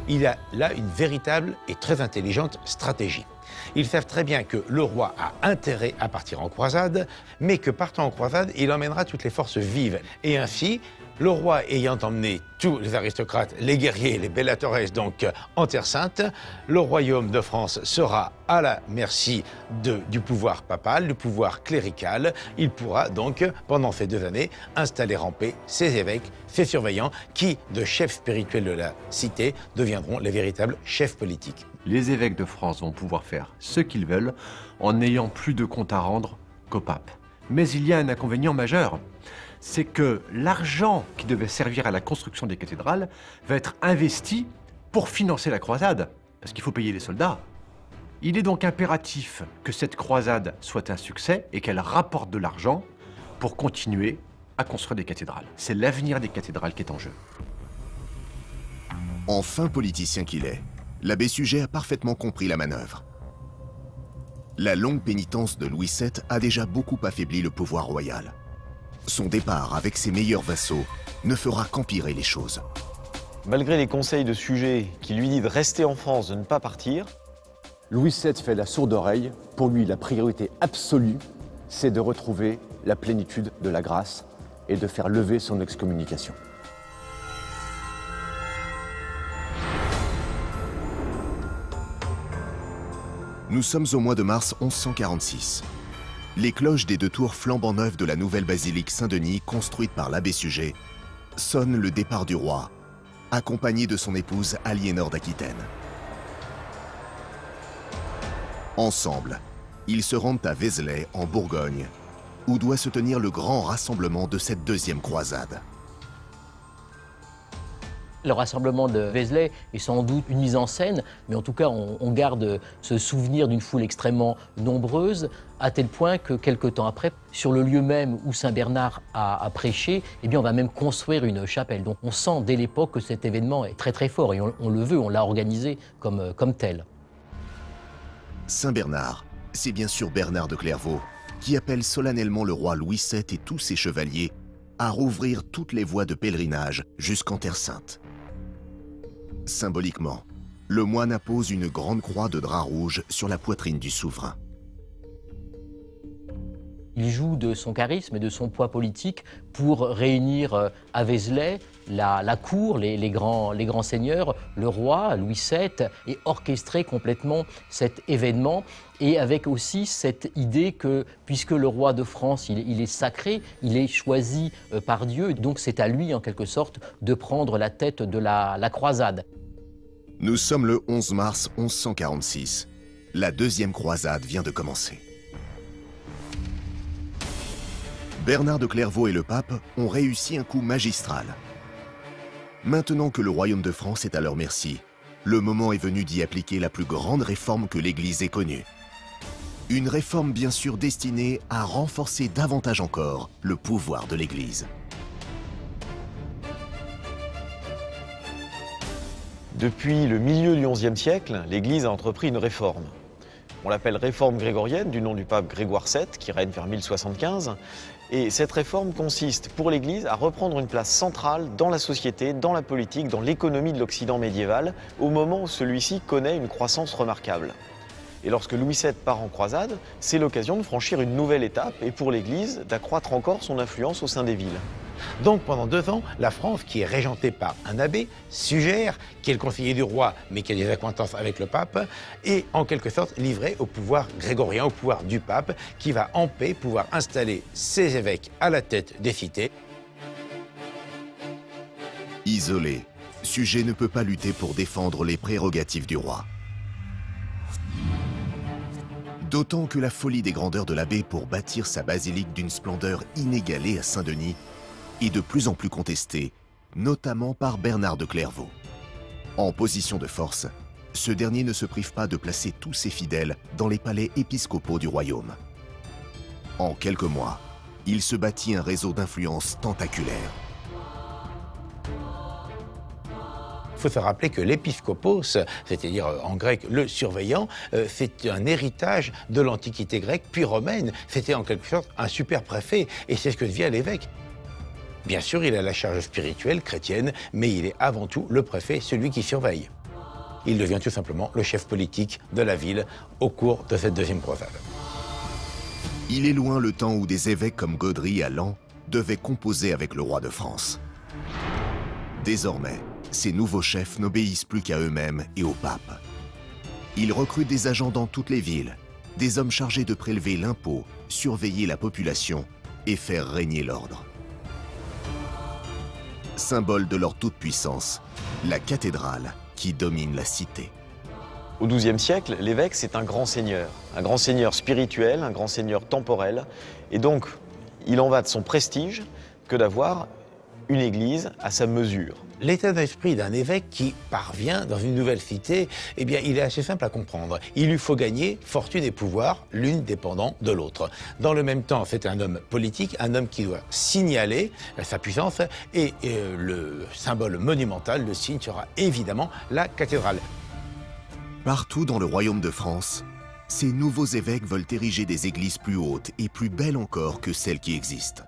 Il a là une véritable et très intelligente stratégie. Ils savent très bien que le roi a intérêt à partir en croisade, mais que partant en croisade, il emmènera toutes les forces vives. Et ainsi, Le roi ayant emmené tous les aristocrates, les guerriers, les bellatores donc en Terre Sainte, le royaume de France sera à la merci du pouvoir papal, du pouvoir clérical. Il pourra donc, pendant ces 2 années, installer en paix ses évêques, ses surveillants, qui, de chefs spirituels de la cité, deviendront les véritables chefs politiques. Les évêques de France vont pouvoir faire ce qu'ils veulent en n'ayant plus de compte à rendre qu'au pape. Mais il y a un inconvénient majeur, c'est que l'argent qui devait servir à la construction des cathédrales va être investi pour financer la croisade, parce qu'il faut payer les soldats. Il est donc impératif que cette croisade soit un succès et qu'elle rapporte de l'argent pour continuer à construire des cathédrales. C'est l'avenir des cathédrales qui est en jeu. Enfin politicien qu'il est, l'abbé Suger a parfaitement compris la manœuvre. La longue pénitence de Louis VII a déjà beaucoup affaibli le pouvoir royal. Son départ avec ses meilleurs vassaux ne fera qu'empirer les choses. Malgré les conseils de Suger qui lui dit de rester en France, de ne pas partir, Louis VII fait la sourde oreille. Pour lui, la priorité absolue, c'est de retrouver la plénitude de la grâce et de faire lever son excommunication. Nous sommes au mois de mars 1146. Les cloches des 2 tours flambant neuves de la nouvelle basilique Saint-Denis, construite par l'abbé Suger, sonnent le départ du roi, accompagné de son épouse Aliénor d'Aquitaine. Ensemble, ils se rendent à Vézelay, en Bourgogne, où doit se tenir le grand rassemblement de cette 2e croisade. Le rassemblement de Vézelay est sans doute une mise en scène, mais en tout cas, on garde ce souvenir d'une foule extrêmement nombreuse, à tel point que quelques temps après, sur le lieu même où Saint Bernard a prêché, eh bien, on va même construire une chapelle. Donc on sent dès l'époque que cet événement est très très fort, et on le veut, on l'a organisé comme tel. Saint Bernard, c'est bien sûr Bernard de Clairvaux, qui appelle solennellement le roi Louis VII et tous ses chevaliers à rouvrir toutes les voies de pèlerinage jusqu'en Terre Sainte. Symboliquement, le moine appose une grande croix de drap rouge sur la poitrine du souverain. Il joue de son charisme et de son poids politique pour réunir à Vézelay la cour, les grands seigneurs, le roi, Louis VII, et orchestrer complètement cet événement. Et avec aussi cette idée que, puisque le roi de France, il est sacré, il est choisi par Dieu, donc c'est à lui, en quelque sorte, de prendre la tête de la croisade. Nous sommes le 11 mars 1146. La 2e croisade vient de commencer. Bernard de Clairvaux et le pape ont réussi un coup magistral. Maintenant que le royaume de France est à leur merci, le moment est venu d'y appliquer la plus grande réforme que l'Église ait connue. Une réforme bien sûr destinée à renforcer davantage encore le pouvoir de l'Église. depuis le milieu du XIe siècle, l'Église a entrepris une réforme. On l'appelle réforme grégorienne, du nom du pape Grégoire VII, qui règne vers 1075. Et cette réforme consiste pour l'Église à reprendre une place centrale dans la société, dans la politique, dans l'économie de l'Occident médiéval, au moment où celui-ci connaît une croissance remarquable. Et lorsque Louis VII part en croisade, c'est l'occasion de franchir une nouvelle étape et pour l'Église d'accroître encore son influence au sein des villes. Donc pendant 2 ans, la France, qui est régentée par un abbé, Suger, qui est le conseiller du roi, mais qui a des accointances avec le pape, est en quelque sorte livrée au pouvoir grégorien, au pouvoir du pape, qui va en paix pouvoir installer ses évêques à la tête des cités. Isolé, Suger ne peut pas lutter pour défendre les prérogatives du roi. D'autant que la folie des grandeurs de l'abbé pour bâtir sa basilique d'une splendeur inégalée à Saint-Denis est de plus en plus contestée, notamment par Bernard de Clairvaux. En position de force, ce dernier ne se prive pas de placer tous ses fidèles dans les palais épiscopaux du royaume. En quelques mois, il se bâtit un réseau d'influence tentaculaire. Il faut se rappeler que l'épiscopos, c'est-à-dire en grec le surveillant, c'est un héritage de l'Antiquité grecque puis romaine. C'était en quelque sorte un super préfet et c'est ce que devient l'évêque. Bien sûr, il a la charge spirituelle chrétienne, mais il est avant tout le préfet, celui qui surveille. Il devient tout simplement le chef politique de la ville au cours de cette deuxième croisade. Il est loin le temps où des évêques comme Gaudry à Laon devaient composer avec le roi de France. Désormais, ces nouveaux chefs n'obéissent plus qu'à eux-mêmes et au pape. Ils recrutent des agents dans toutes les villes, des hommes chargés de prélever l'impôt, surveiller la population et faire régner l'ordre. Symbole de leur toute-puissance, la cathédrale qui domine la cité. Au XIIe siècle, l'évêque, c'est un grand seigneur spirituel, un grand seigneur temporel. Et donc, il en va de son prestige que d'avoir une église à sa mesure. L'état d'esprit d'un évêque qui parvient dans une nouvelle cité, eh bien, il est assez simple à comprendre. Il lui faut gagner fortune et pouvoir, l'une dépendant de l'autre. Dans le même temps, c'est un homme politique, un homme qui doit signaler sa puissance, et le symbole monumental, le signe sera évidemment la cathédrale. Partout dans le royaume de France, ces nouveaux évêques veulent ériger des églises plus hautes et plus belles encore que celles qui existent.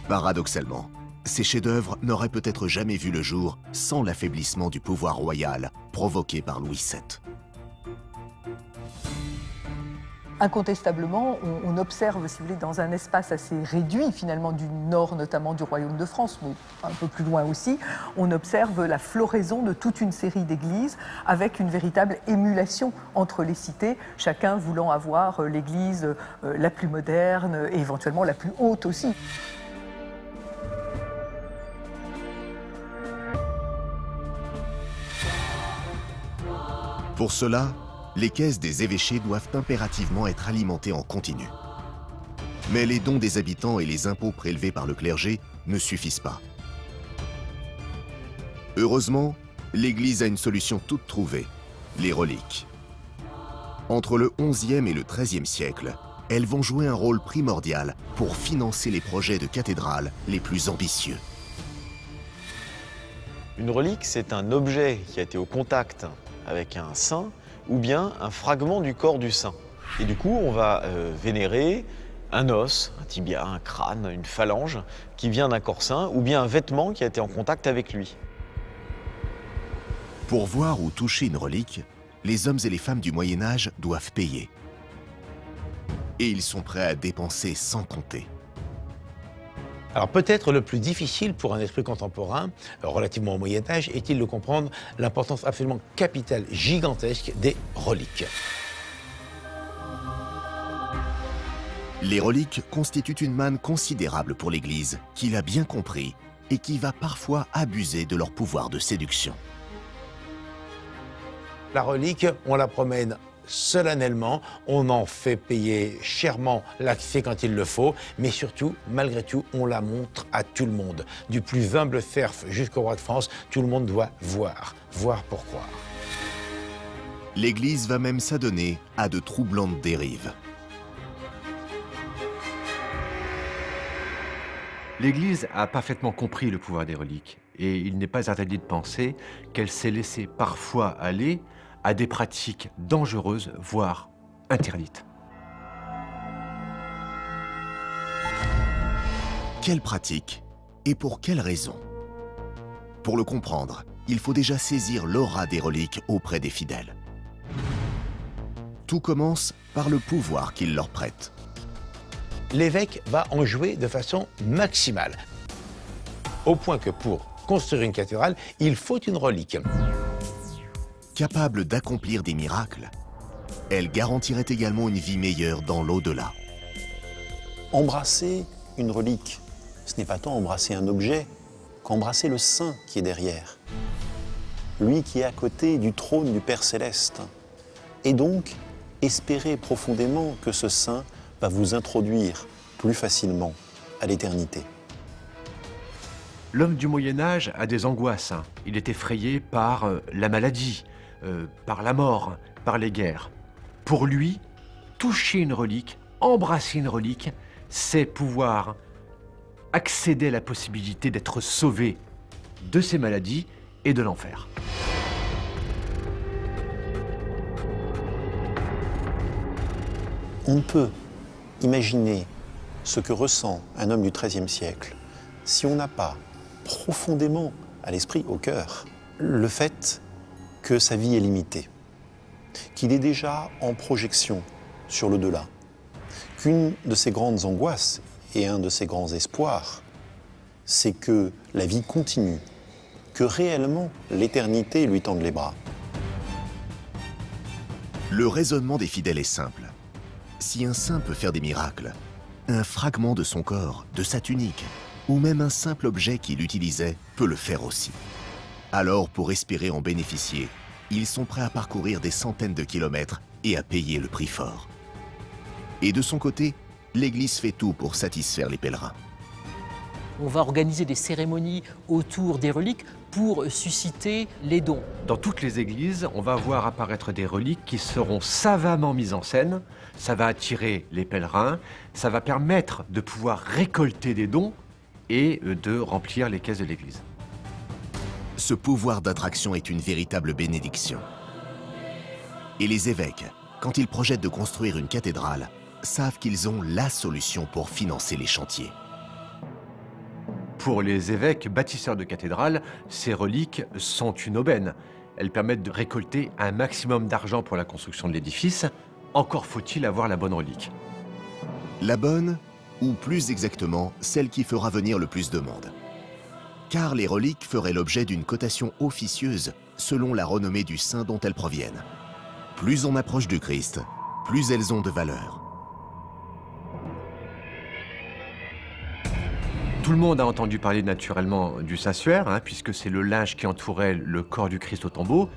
Paradoxalement, ces chefs-d'œuvre n'auraient peut-être jamais vu le jour sans l'affaiblissement du pouvoir royal provoqué par Louis VII. Incontestablement, on observe, si vous voulez, dans un espace assez réduit, finalement, du nord, notamment du Royaume de France, mais un peu plus loin aussi, on observe la floraison de toute une série d'églises avec une véritable émulation entre les cités, chacun voulant avoir l'église la plus moderne et éventuellement la plus haute aussi. Pour cela, les caisses des évêchés doivent impérativement être alimentées en continu. Mais les dons des habitants et les impôts prélevés par le clergé ne suffisent pas. Heureusement, l'Église a une solution toute trouvée, les reliques. Entre le XIe et le XIIIe siècle, elles vont jouer un rôle primordial pour financer les projets de cathédrales les plus ambitieux. Une relique, c'est un objet qui a été au contact avec un saint ou bien un fragment du corps du saint. Et du coup, on va vénérer un os, un tibia, un crâne, une phalange qui vient d'un corps saint ou bien un vêtement qui a été en contact avec lui. Pour voir ou toucher une relique, les hommes et les femmes du Moyen-Âge doivent payer. Et ils sont prêts à dépenser sans compter. Alors peut-être le plus difficile pour un esprit contemporain, relativement au Moyen-Âge, est-il de comprendre l'importance absolument capitale, gigantesque des reliques. Les reliques constituent une manne considérable pour l'Église, qui l'a bien compris et qui va parfois abuser de leur pouvoir de séduction. La relique, on la promène solennellement, on en fait payer chèrement l'accès quand il le faut, mais surtout, malgré tout, on la montre à tout le monde. Du plus humble serf jusqu'au roi de France, tout le monde doit voir pour croire. L'Église va même s'adonner à de troublantes dérives. L'Église a parfaitement compris le pouvoir des reliques, et il n'est pas interdit de penser qu'elle s'est laissée parfois aller à des pratiques dangereuses, voire interdites. Quelle pratique et pour quelles raisons? Pour le comprendre, il faut déjà saisir l'aura des reliques auprès des fidèles. Tout commence par le pouvoir qu'il leur prête. L'évêque va en jouer de façon maximale, au point que pour construire une cathédrale, il faut une relique. Capable d'accomplir des miracles, elle garantirait également une vie meilleure dans l'au-delà. Embrasser une relique, ce n'est pas tant embrasser un objet qu'embrasser le saint qui est derrière. Lui qui est à côté du trône du Père Céleste. Et donc, espérer profondément que ce saint va vous introduire plus facilement à l'éternité. L'homme du Moyen-Âge a des angoisses. Il est effrayé par la maladie, par la mort, par les guerres. Pour lui, toucher une relique, embrasser une relique, c'est pouvoir accéder à la possibilité d'être sauvé de ces maladies et de l'enfer. On ne peut imaginer ce que ressent un homme du XIIIe siècle si on n'a pas profondément à l'esprit, au cœur, le fait que sa vie est limitée, qu'il est déjà en projection sur l'au-delà, qu'une de ses grandes angoisses et un de ses grands espoirs, c'est que la vie continue, que réellement l'éternité lui tende les bras. Le raisonnement des fidèles est simple. Si un saint peut faire des miracles, un fragment de son corps, de sa tunique, ou même un simple objet qu'il utilisait peut le faire aussi. Alors, pour espérer en bénéficier, ils sont prêts à parcourir des centaines de kilomètres et à payer le prix fort. Et de son côté, l'Église fait tout pour satisfaire les pèlerins. On va organiser des cérémonies autour des reliques pour susciter les dons. Dans toutes les églises, on va voir apparaître des reliques qui seront savamment mises en scène. Ça va attirer les pèlerins, ça va permettre de pouvoir récolter des dons et de remplir les caisses de l'église. Ce pouvoir d'attraction est une véritable bénédiction. Et les évêques, quand ils projettent de construire une cathédrale, savent qu'ils ont la solution pour financer les chantiers. Pour les évêques bâtisseurs de cathédrales, ces reliques sont une aubaine. Elles permettent de récolter un maximum d'argent pour la construction de l'édifice. Encore faut-il avoir la bonne relique. La bonne, ou plus exactement, celle qui fera venir le plus de monde. Car les reliques feraient l'objet d'une cotation officieuse selon la renommée du saint dont elles proviennent. Plus on approche du Christ, plus elles ont de valeur. Tout le monde a entendu parler naturellement du Saint-Suaire, puisque c'est le linge qui entourait le corps du Christ au tombeau.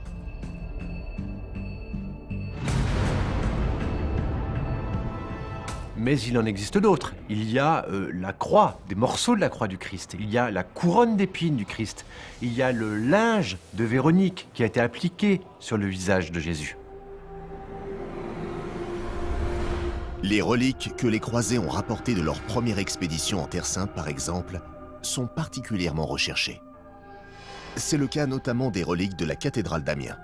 Mais il en existe d'autres. Il y a la croix, des morceaux de la croix du Christ. Il y a la couronne d'épines du Christ. Il y a le linge de Véronique qui a été appliqué sur le visage de Jésus. Les reliques que les croisés ont rapportées de leur première expédition en Terre Sainte, par exemple, sont particulièrement recherchées. C'est le cas notamment des reliques de la cathédrale d'Amiens.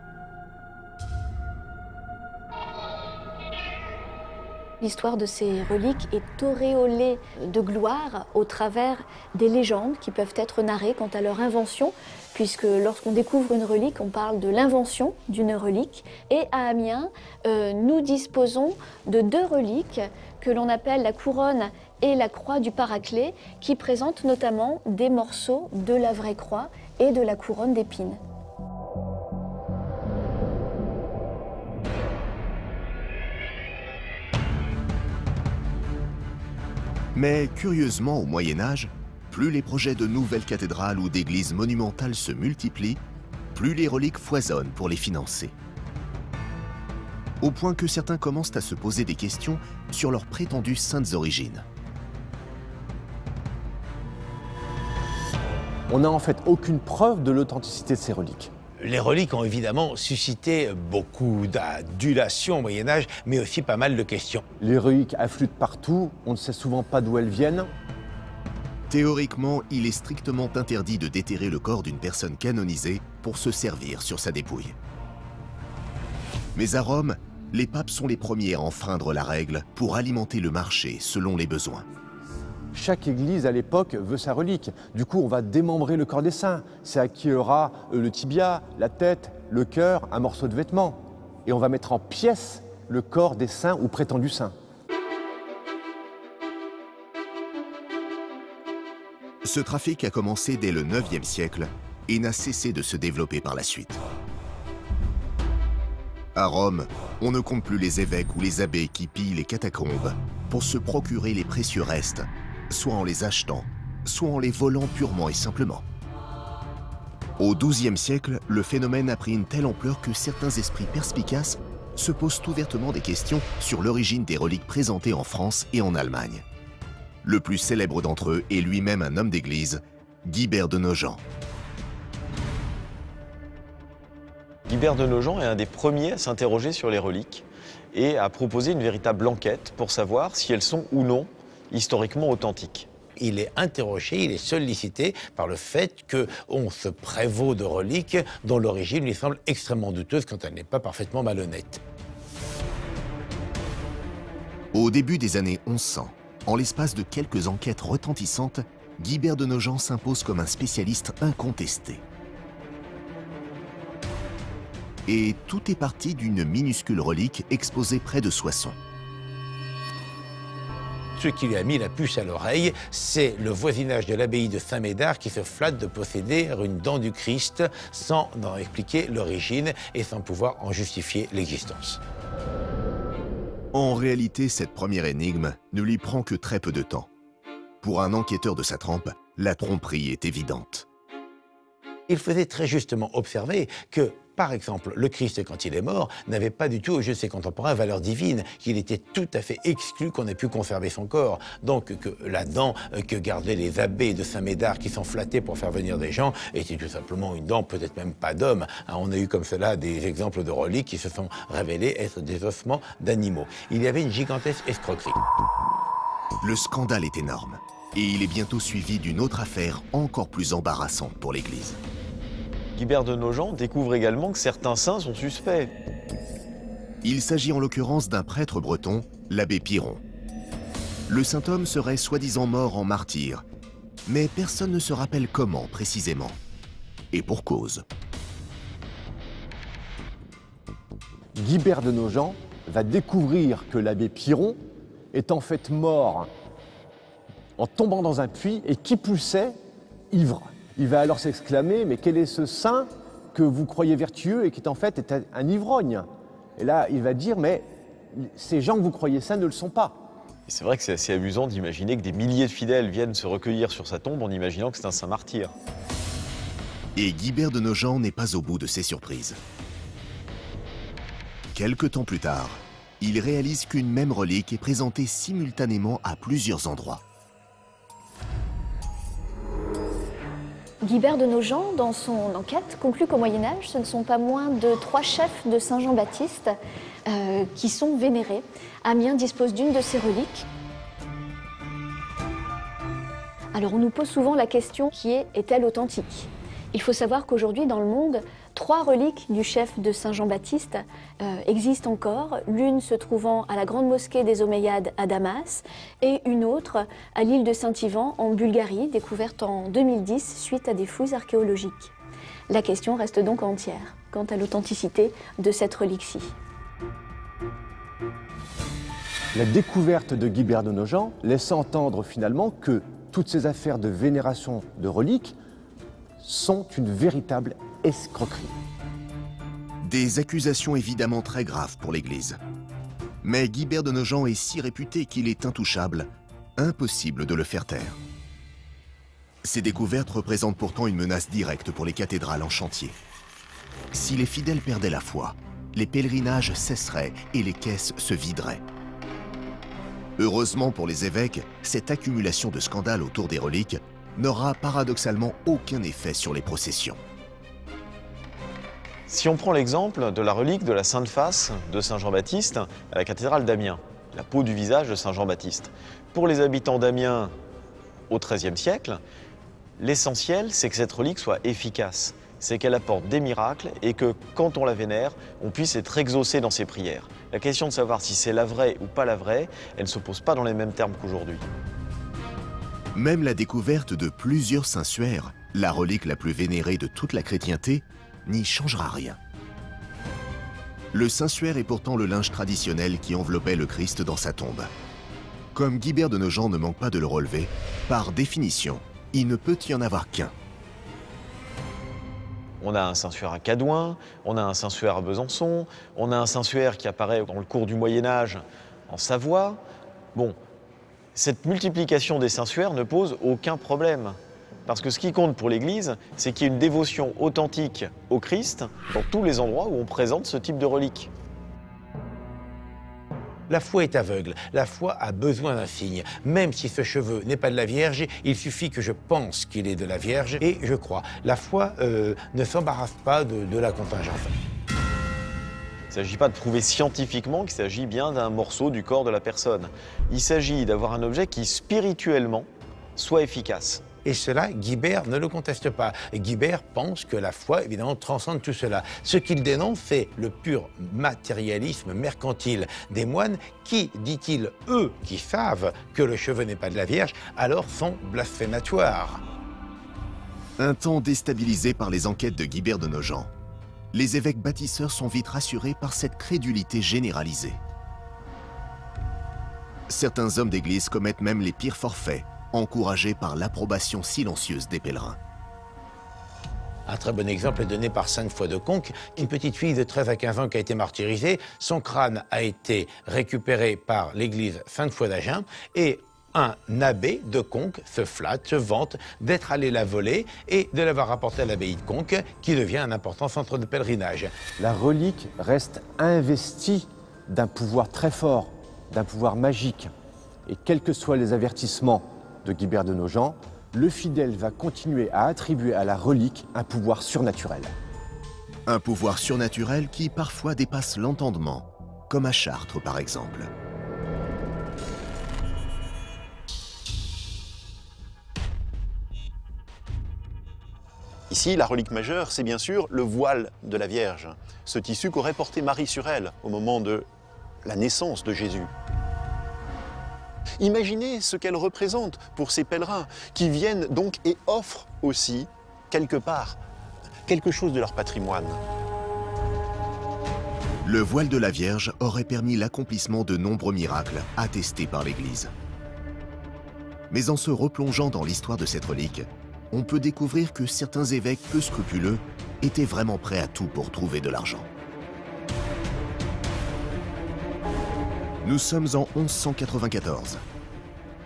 L'histoire de ces reliques est auréolée de gloire au travers des légendes qui peuvent être narrées quant à leur invention, puisque lorsqu'on découvre une relique, on parle de l'invention d'une relique. Et à Amiens, nous disposons de deux reliques que l'on appelle la couronne et la croix du Paraclet, qui présentent notamment des morceaux de la vraie croix et de la couronne d'épines. Mais curieusement, au Moyen-Âge, plus les projets de nouvelles cathédrales ou d'églises monumentales se multiplient, plus les reliques foisonnent pour les financer. Au point que certains commencent à se poser des questions sur leurs prétendues saintes origines. On n'a en fait aucune preuve de l'authenticité de ces reliques. Les reliques ont évidemment suscité beaucoup d'adulation au Moyen-Âge, mais aussi pas mal de questions. Les reliques affluent de partout, on ne sait souvent pas d'où elles viennent. Théoriquement, il est strictement interdit de déterrer le corps d'une personne canonisée pour se servir sur sa dépouille. Mais à Rome, les papes sont les premiers à enfreindre la règle pour alimenter le marché selon les besoins. Chaque église à l'époque veut sa relique. Du coup, on va démembrer le corps des saints. C'est à qui aura le tibia, la tête, le cœur, un morceau de vêtement. Et on va mettre en pièces le corps des saints ou prétendus saints. Ce trafic a commencé dès le IXe siècle et n'a cessé de se développer par la suite. À Rome, on ne compte plus les évêques ou les abbés qui pillent les catacombes pour se procurer les précieux restes, soit en les achetant, soit en les volant purement et simplement. Au XIIe siècle, le phénomène a pris une telle ampleur que certains esprits perspicaces se posent ouvertement des questions sur l'origine des reliques présentées en France et en Allemagne. Le plus célèbre d'entre eux est lui-même un homme d'église, Guibert de Nogent. Guibert de Nogent est un des premiers à s'interroger sur les reliques et à proposer une véritable enquête pour savoir si elles sont ou non historiquement authentiques. Il est interrogé, il est sollicité par le fait qu'on se prévaut de reliques dont l'origine lui semble extrêmement douteuse quand elle n'est pas parfaitement malhonnête. Au début des années 1100, en l'espace de quelques enquêtes retentissantes, Guibert de Nogent s'impose comme un spécialiste incontesté. Et tout est parti d'une minuscule relique exposée près de Soissons. ce qui lui a mis la puce à l'oreille, c'est le voisinage de l'abbaye de Saint-Médard qui se flatte de posséder une dent du Christ sans en expliquer l'origine et sans pouvoir en justifier l'existence. En réalité, cette première énigme ne lui prend que très peu de temps. Pour un enquêteur de sa trempe, la tromperie est évidente. Il faisait très justement observer que, par exemple, le Christ, quand il est mort, n'avait pas du tout, aux yeux de ses contemporains, valeur divine, qu'il était tout à fait exclu qu'on ait pu conserver son corps. Donc que la dent que gardaient les abbés de Saint-Médard qui s'en flattaient pour faire venir des gens était tout simplement une dent, peut-être même pas d'homme. On a eu comme cela des exemples de reliques qui se sont révélés être des ossements d'animaux. Il y avait une gigantesque escroquerie. Le scandale est énorme et il est bientôt suivi d'une autre affaire encore plus embarrassante pour l'Église. Guibert de Nogent découvre également que certains saints sont suspects. Il s'agit en l'occurrence d'un prêtre breton, l'abbé Piron. Le saint homme serait soi-disant mort en martyr, mais personne ne se rappelle comment précisément. Et pour cause. Guibert de Nogent va découvrir que l'abbé Piron est en fait mort en tombant dans un puits et qui plus est, ivre. Il va alors s'exclamer, mais quel est ce saint que vous croyez vertueux et qui en fait est un ivrogne? Et là, il va dire, mais ces gens que vous croyez saints ne le sont pas. C'est vrai que c'est assez amusant d'imaginer que des milliers de fidèles viennent se recueillir sur sa tombe en imaginant que c'est un saint martyr. Et Guibert de Nogent n'est pas au bout de ses surprises. Quelque temps plus tard, il réalise qu'une même relique est présentée simultanément à plusieurs endroits. Guibert de Nogent, dans son enquête, conclut qu'au Moyen-Âge, ce ne sont pas moins de 3 chefs de Saint Jean-Baptiste qui sont vénérés. Amiens dispose d'une de ces reliques. Alors on nous pose souvent la question qui est-elle authentique? Il faut savoir qu'aujourd'hui, dans le monde, 3 reliques du chef de Saint Jean-Baptiste existent encore, l'une se trouvant à la grande mosquée des Omeyyades à Damas et une autre à l'île de Saint-Ivan en Bulgarie, découverte en 2010 suite à des fouilles archéologiques. La question reste donc entière quant à l'authenticité de cette relique-ci. La découverte de Guibert de Nogent laisse entendre finalement que toutes ces affaires de vénération de reliques sont une véritable escroquerie. Des accusations évidemment très graves pour l'Église. Mais Guibert de Nogent est si réputé qu'il est intouchable, impossible de le faire taire. Ces découvertes représentent pourtant une menace directe pour les cathédrales en chantier. Si les fidèles perdaient la foi, les pèlerinages cesseraient et les caisses se videraient. Heureusement pour les évêques, cette accumulation de scandales autour des reliques n'aura paradoxalement aucun effet sur les processions. Si on prend l'exemple de la relique de la Sainte Face de Saint Jean-Baptiste à la cathédrale d'Amiens, la peau du visage de Saint Jean-Baptiste. Pour les habitants d'Amiens au XIIIe siècle, l'essentiel, c'est que cette relique soit efficace, c'est qu'elle apporte des miracles et que quand on la vénère, on puisse être exaucé dans ses prières. La question de savoir si c'est la vraie ou pas la vraie, elle ne se pose pas dans les mêmes termes qu'aujourd'hui. Même la découverte de plusieurs saintuaires, la relique la plus vénérée de toute la chrétienté, n'y changera rien. Le saintuaire est pourtant le linge traditionnel qui enveloppait le Christ dans sa tombe. Comme Guibert de Nogent ne manque pas de le relever, par définition, il ne peut y en avoir qu'un. On a un sanctuaire à Cadouin, on a un sanctuaire à Besançon, on a un sanctuaire qui apparaît dans le cours du Moyen-Âge en Savoie. Bon, cette multiplication des sanctuaires ne pose aucun problème. Parce que ce qui compte pour l'Église, c'est qu'il y ait une dévotion authentique au Christ dans tous les endroits où on présente ce type de relique. La foi est aveugle, la foi a besoin d'un signe. Même si ce cheveu n'est pas de la Vierge, il suffit que je pense qu'il est de la Vierge et je crois. La foi ne s'embarrasse pas de la contingence. Il ne s'agit pas de prouver scientifiquement qu'il s'agit bien d'un morceau du corps de la personne. Il s'agit d'avoir un objet qui, spirituellement, soit efficace. Et cela, Guibert ne le conteste pas. Guibert pense que la foi, évidemment, transcende tout cela. Ce qu'il dénonce, c'est le pur matérialisme mercantile des moines qui, dit-il, eux qui savent que le cheveu n'est pas de la Vierge, alors sont blasphématoires. Un temps déstabilisé par les enquêtes de Guibert de Nogent, les évêques bâtisseurs sont vite rassurés par cette crédulité généralisée. Certains hommes d'église commettent même les pires forfaits, encouragés par l'approbation silencieuse des pèlerins. Un très bon exemple est donné par Sainte-Foy de Conques, une petite fille de 13 à 15 ans qui a été martyrisée. Son crâne a été récupéré par l'église Sainte-Foy d'Agen et un abbé de Conques se flatte, se vante d'être allé la voler et de l'avoir rapportée à l'abbaye de Conques, qui devient un important centre de pèlerinage. La relique reste investie d'un pouvoir très fort, d'un pouvoir magique. Et quels que soient les avertissements de Guibert de Nogent, le fidèle va continuer à attribuer à la relique un pouvoir surnaturel. Un pouvoir surnaturel qui parfois dépasse l'entendement, comme à Chartres par exemple. Ici, la relique majeure, c'est bien sûr le voile de la Vierge, ce tissu qu'aurait porté Marie sur elle au moment de la naissance de Jésus. Imaginez ce qu'elle représente pour ces pèlerins qui viennent donc et offrent aussi, quelque part, quelque chose de leur patrimoine. Le voile de la Vierge aurait permis l'accomplissement de nombreux miracles attestés par l'Église. Mais en se replongeant dans l'histoire de cette relique, on peut découvrir que certains évêques peu scrupuleux étaient vraiment prêts à tout pour trouver de l'argent. Nous sommes en 1194.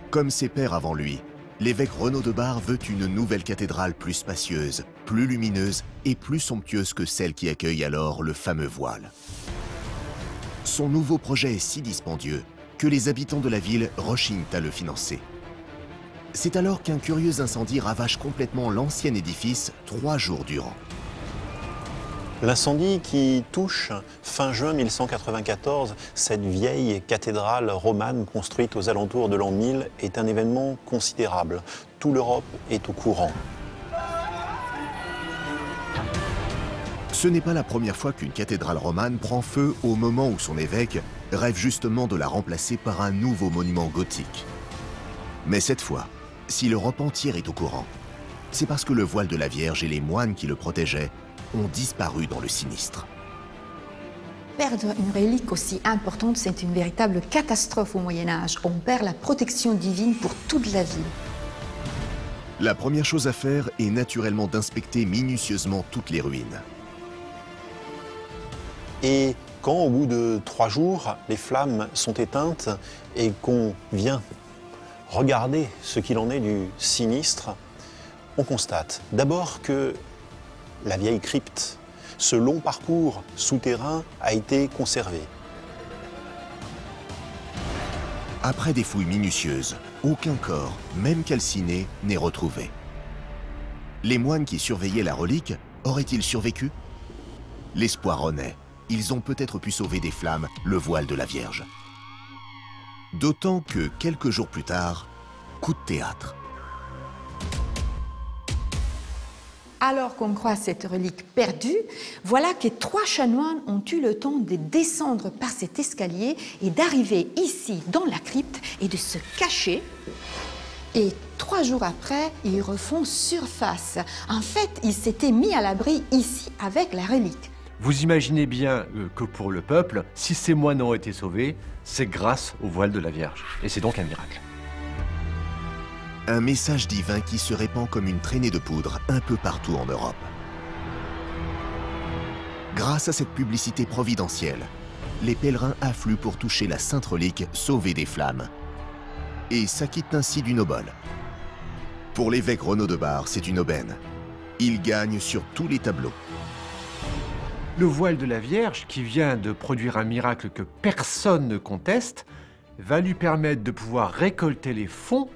Comme ses pairs avant lui, l'évêque Renaud de Bar veut une nouvelle cathédrale plus spacieuse, plus lumineuse et plus somptueuse que celle qui accueille alors le fameux voile. Son nouveau projet est si dispendieux que les habitants de la ville rechignent à le financer. C'est alors qu'un curieux incendie ravage complètement l'ancien édifice 3 jours durant. L'incendie qui touche fin juin 1194 cette vieille cathédrale romane construite aux alentours de l'an 1000 est un événement considérable. Toute l'Europe est au courant. Ce n'est pas la première fois qu'une cathédrale romane prend feu au moment où son évêque rêve justement de la remplacer par un nouveau monument gothique. Mais cette fois, si l'Europe entière est au courant, c'est parce que le voile de la Vierge et les moines qui le protégeaient ont disparu dans le sinistre. Perdre une relique aussi importante, c'est une véritable catastrophe au Moyen-Âge. On perd la protection divine pour toute la ville. La première chose à faire est naturellement d'inspecter minutieusement toutes les ruines. Et quand, au bout de 3 jours, les flammes sont éteintes et qu'on vient regarder ce qu'il en est du sinistre, on constate d'abord que la vieille crypte, ce long parcours souterrain, a été conservé. Après des fouilles minutieuses, aucun corps, même calciné, n'est retrouvé. Les moines qui surveillaient la relique auraient-ils survécu? L'espoir renaît. Ils ont peut-être pu sauver des flammes le voile de la Vierge. D'autant que, quelques jours plus tard, coup de théâtre. Alors qu'on croit cette relique perdue, voilà que 3 chanoines ont eu le temps de descendre par cet escalier et d'arriver ici dans la crypte et de se cacher. Et 3 jours après, ils refont surface. En fait, ils s'étaient mis à l'abri ici avec la relique. Vous imaginez bien que pour le peuple, si ces moines ont été sauvés, c'est grâce au voile de la Vierge. Et c'est donc un miracle. Un message divin qui se répand comme une traînée de poudre un peu partout en Europe. Grâce à cette publicité providentielle, les pèlerins affluent pour toucher la sainte relique sauvée des flammes et s'acquittent ainsi d'une obole. Pour l'évêque Renaud de Bar, c'est une aubaine. Il gagne sur tous les tableaux. Le voile de la Vierge, qui vient de produire un miracle que personne ne conteste, va lui permettre de pouvoir récolter les fonds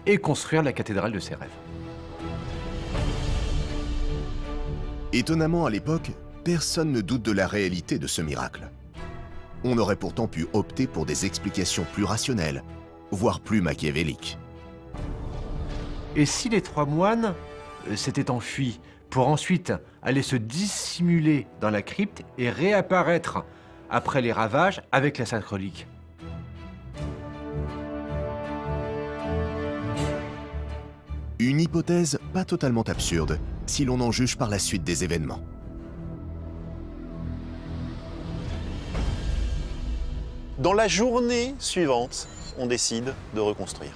et construire la cathédrale de ses rêves. Étonnamment, à l'époque, personne ne doute de la réalité de ce miracle. On aurait pourtant pu opter pour des explications plus rationnelles, voire plus machiavéliques. Et si les 3 moines s'étaient enfuis pour ensuite aller se dissimuler dans la crypte et réapparaître après les ravages avec la sainte relique? Une hypothèse pas totalement absurde, si l'on en juge par la suite des événements. Dans la journée suivante, on décide de reconstruire.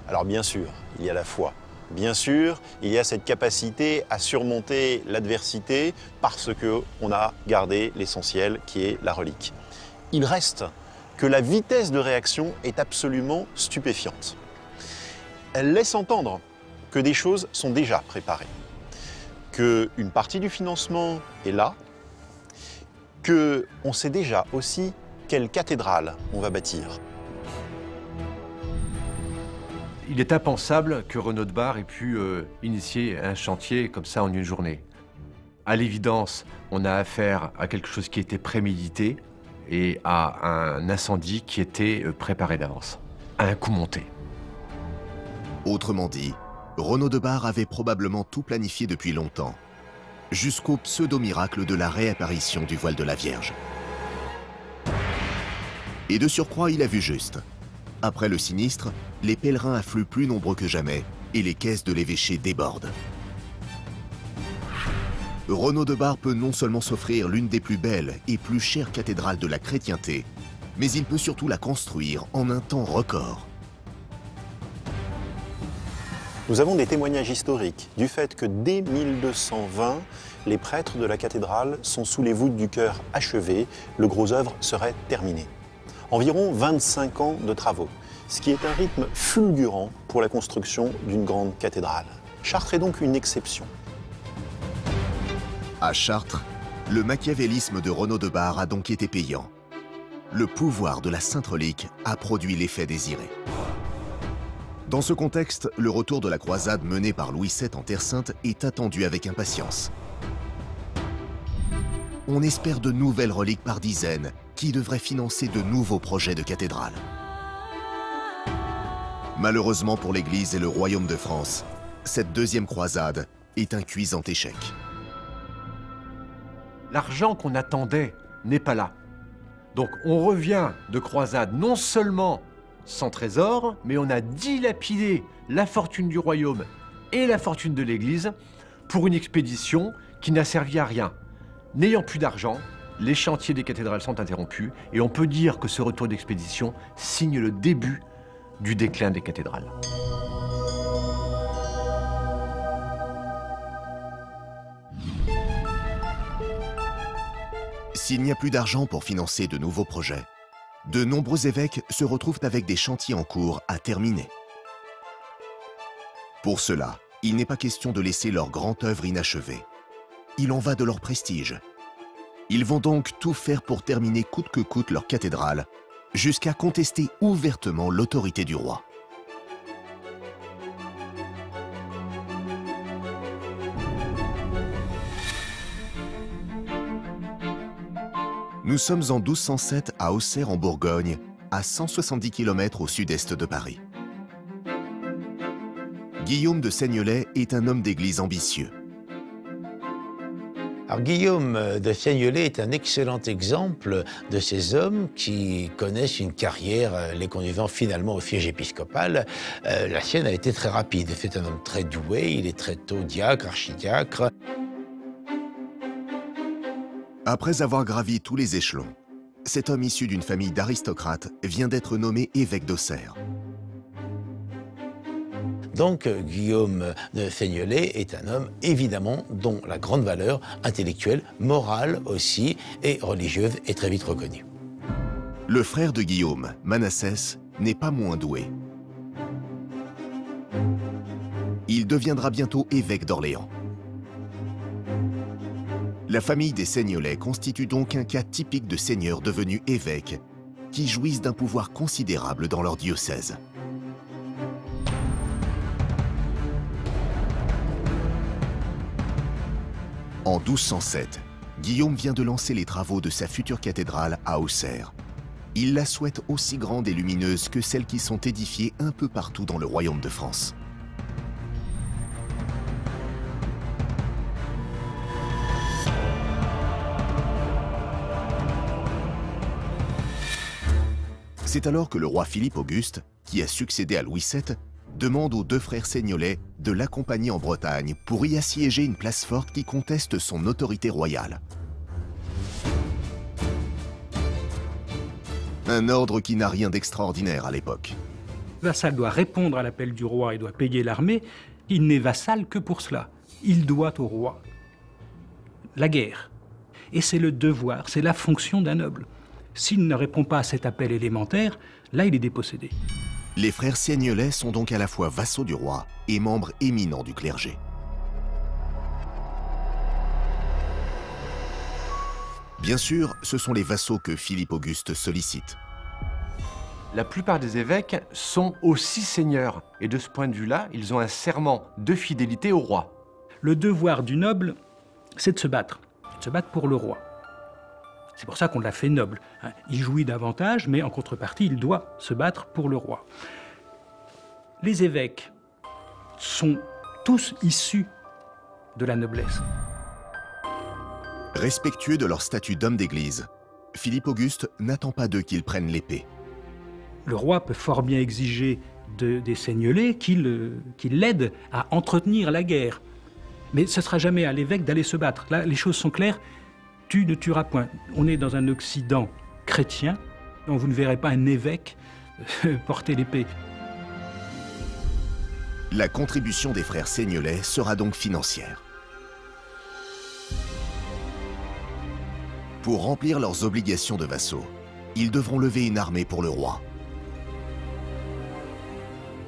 Alors bien sûr, il y a la foi. Bien sûr, il y a cette capacité à surmonter l'adversité parce qu'on a gardé l'essentiel qui est la relique. Il reste que la vitesse de réaction est absolument stupéfiante. Elle laisse entendre que des choses sont déjà préparées, qu'une partie du financement est là, qu'on sait déjà aussi quelle cathédrale on va bâtir. Il est impensable que Renaud de Bar ait pu initier un chantier comme ça en une journée. À l'évidence, on a affaire à quelque chose qui était prémédité et à un incendie qui était préparé d'avance, à un coup monté. Autrement dit, Renaud de Bar avait probablement tout planifié depuis longtemps, jusqu'au pseudo-miracle de la réapparition du voile de la Vierge. Et de surcroît, il a vu juste. Après le sinistre, les pèlerins affluent plus nombreux que jamais et les caisses de l'évêché débordent. Renaud de Bar peut non seulement s'offrir l'une des plus belles et plus chères cathédrales de la chrétienté, mais il peut surtout la construire en un temps record. Nous avons des témoignages historiques du fait que dès 1220, les prêtres de la cathédrale sont sous les voûtes du chœur achevées, le gros œuvre serait terminé. Environ 25 ans de travaux, ce qui est un rythme fulgurant pour la construction d'une grande cathédrale. Chartres est donc une exception. À Chartres, le machiavélisme de Renaud de Bar a donc été payant. Le pouvoir de la Sainte Relique a produit l'effet désiré. Dans ce contexte, le retour de la croisade menée par Louis VII en Terre Sainte est attendu avec impatience. On espère de nouvelles reliques par dizaines qui devraient financer de nouveaux projets de cathédrales. Malheureusement pour l'Église et le Royaume de France, cette deuxième croisade est un cuisant échec. L'argent qu'on attendait n'est pas là. Donc on revient de croisade non seulement sans trésor, mais on a dilapidé la fortune du royaume et la fortune de l'Église pour une expédition qui n'a servi à rien. N'ayant plus d'argent, les chantiers des cathédrales sont interrompus et on peut dire que ce retour d'expédition signe le début du déclin des cathédrales. S'il n'y a plus d'argent pour financer de nouveaux projets, de nombreux évêques se retrouvent avec des chantiers en cours à terminer. Pour cela, il n'est pas question de laisser leur grande œuvre inachevée. Il en va de leur prestige. Ils vont donc tout faire pour terminer coûte que coûte leur cathédrale, jusqu'à contester ouvertement l'autorité du roi. Nous sommes en 1207 à Auxerre en Bourgogne, à 170 km au sud-est de Paris. Guillaume de Seignelay est un homme d'église ambitieux. Alors, Guillaume de Seignelay est un excellent exemple de ces hommes qui connaissent une carrière les conduisant finalement au siège épiscopal. La sienne a été très rapide. C'est un homme très doué, il est très tôt diacre, archidiacre. Après avoir gravi tous les échelons, cet homme issu d'une famille d'aristocrates vient d'être nommé évêque d'Auxerre. Donc, Guillaume de Seignelay est un homme, évidemment, dont la grande valeur intellectuelle, morale aussi, et religieuse est très vite reconnue. Le frère de Guillaume, Manassès, n'est pas moins doué. Il deviendra bientôt évêque d'Orléans. La famille des Seignelay constitue donc un cas typique de seigneurs devenus évêques, qui jouissent d'un pouvoir considérable dans leur diocèse. En 1207, Guillaume vient de lancer les travaux de sa future cathédrale à Auxerre. Il la souhaite aussi grande et lumineuse que celles qui sont édifiées un peu partout dans le royaume de France. C'est alors que le roi Philippe Auguste, qui a succédé à Louis VII, demande aux deux frères Seignelay de l'accompagner en Bretagne pour y assiéger une place forte qui conteste son autorité royale. Un ordre qui n'a rien d'extraordinaire à l'époque. Le vassal doit répondre à l'appel du roi et doit payer l'armée. Il n'est vassal que pour cela. Il doit au roi la guerre. Et c'est le devoir, c'est la fonction d'un noble. S'il ne répond pas à cet appel élémentaire, là il est dépossédé. Les frères Seignelay sont donc à la fois vassaux du roi et membres éminents du clergé. Bien sûr, ce sont les vassaux que Philippe Auguste sollicite. La plupart des évêques sont aussi seigneurs. Et de ce point de vue-là, ils ont un serment de fidélité au roi. Le devoir du noble, c'est de se battre pour le roi. C'est pour ça qu'on l'a fait noble. Il jouit davantage, mais en contrepartie, il doit se battre pour le roi. Les évêques sont tous issus de la noblesse. Respectueux de leur statut d'homme d'église, Philippe Auguste n'attend pas d'eux qu'ils prennent l'épée. Le roi peut fort bien exiger des Seignelay qu'il l'aident à entretenir la guerre. Mais ce ne sera jamais à l'évêque d'aller se battre. Là, les choses sont claires. Tu ne tueras point. On est dans un Occident chrétien, donc vous ne verrez pas un évêque porter l'épée. La contribution des frères Seignelay sera donc financière. Pour remplir leurs obligations de vassaux, ils devront lever une armée pour le roi.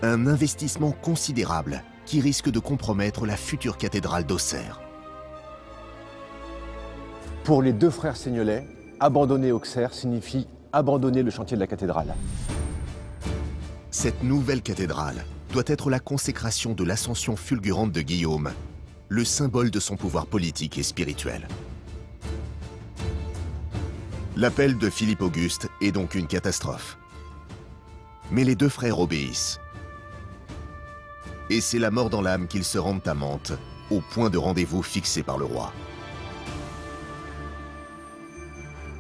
Un investissement considérable qui risque de compromettre la future cathédrale d'Auxerre. Pour les deux frères Seignelay, abandonner Auxerre signifie abandonner le chantier de la cathédrale. Cette nouvelle cathédrale doit être la consécration de l'ascension fulgurante de Guillaume, le symbole de son pouvoir politique et spirituel. L'appel de Philippe Auguste est donc une catastrophe. Mais les deux frères obéissent. Et c'est la mort dans l'âme qu'ils se rendent à Mantes, au point de rendez-vous fixé par le roi.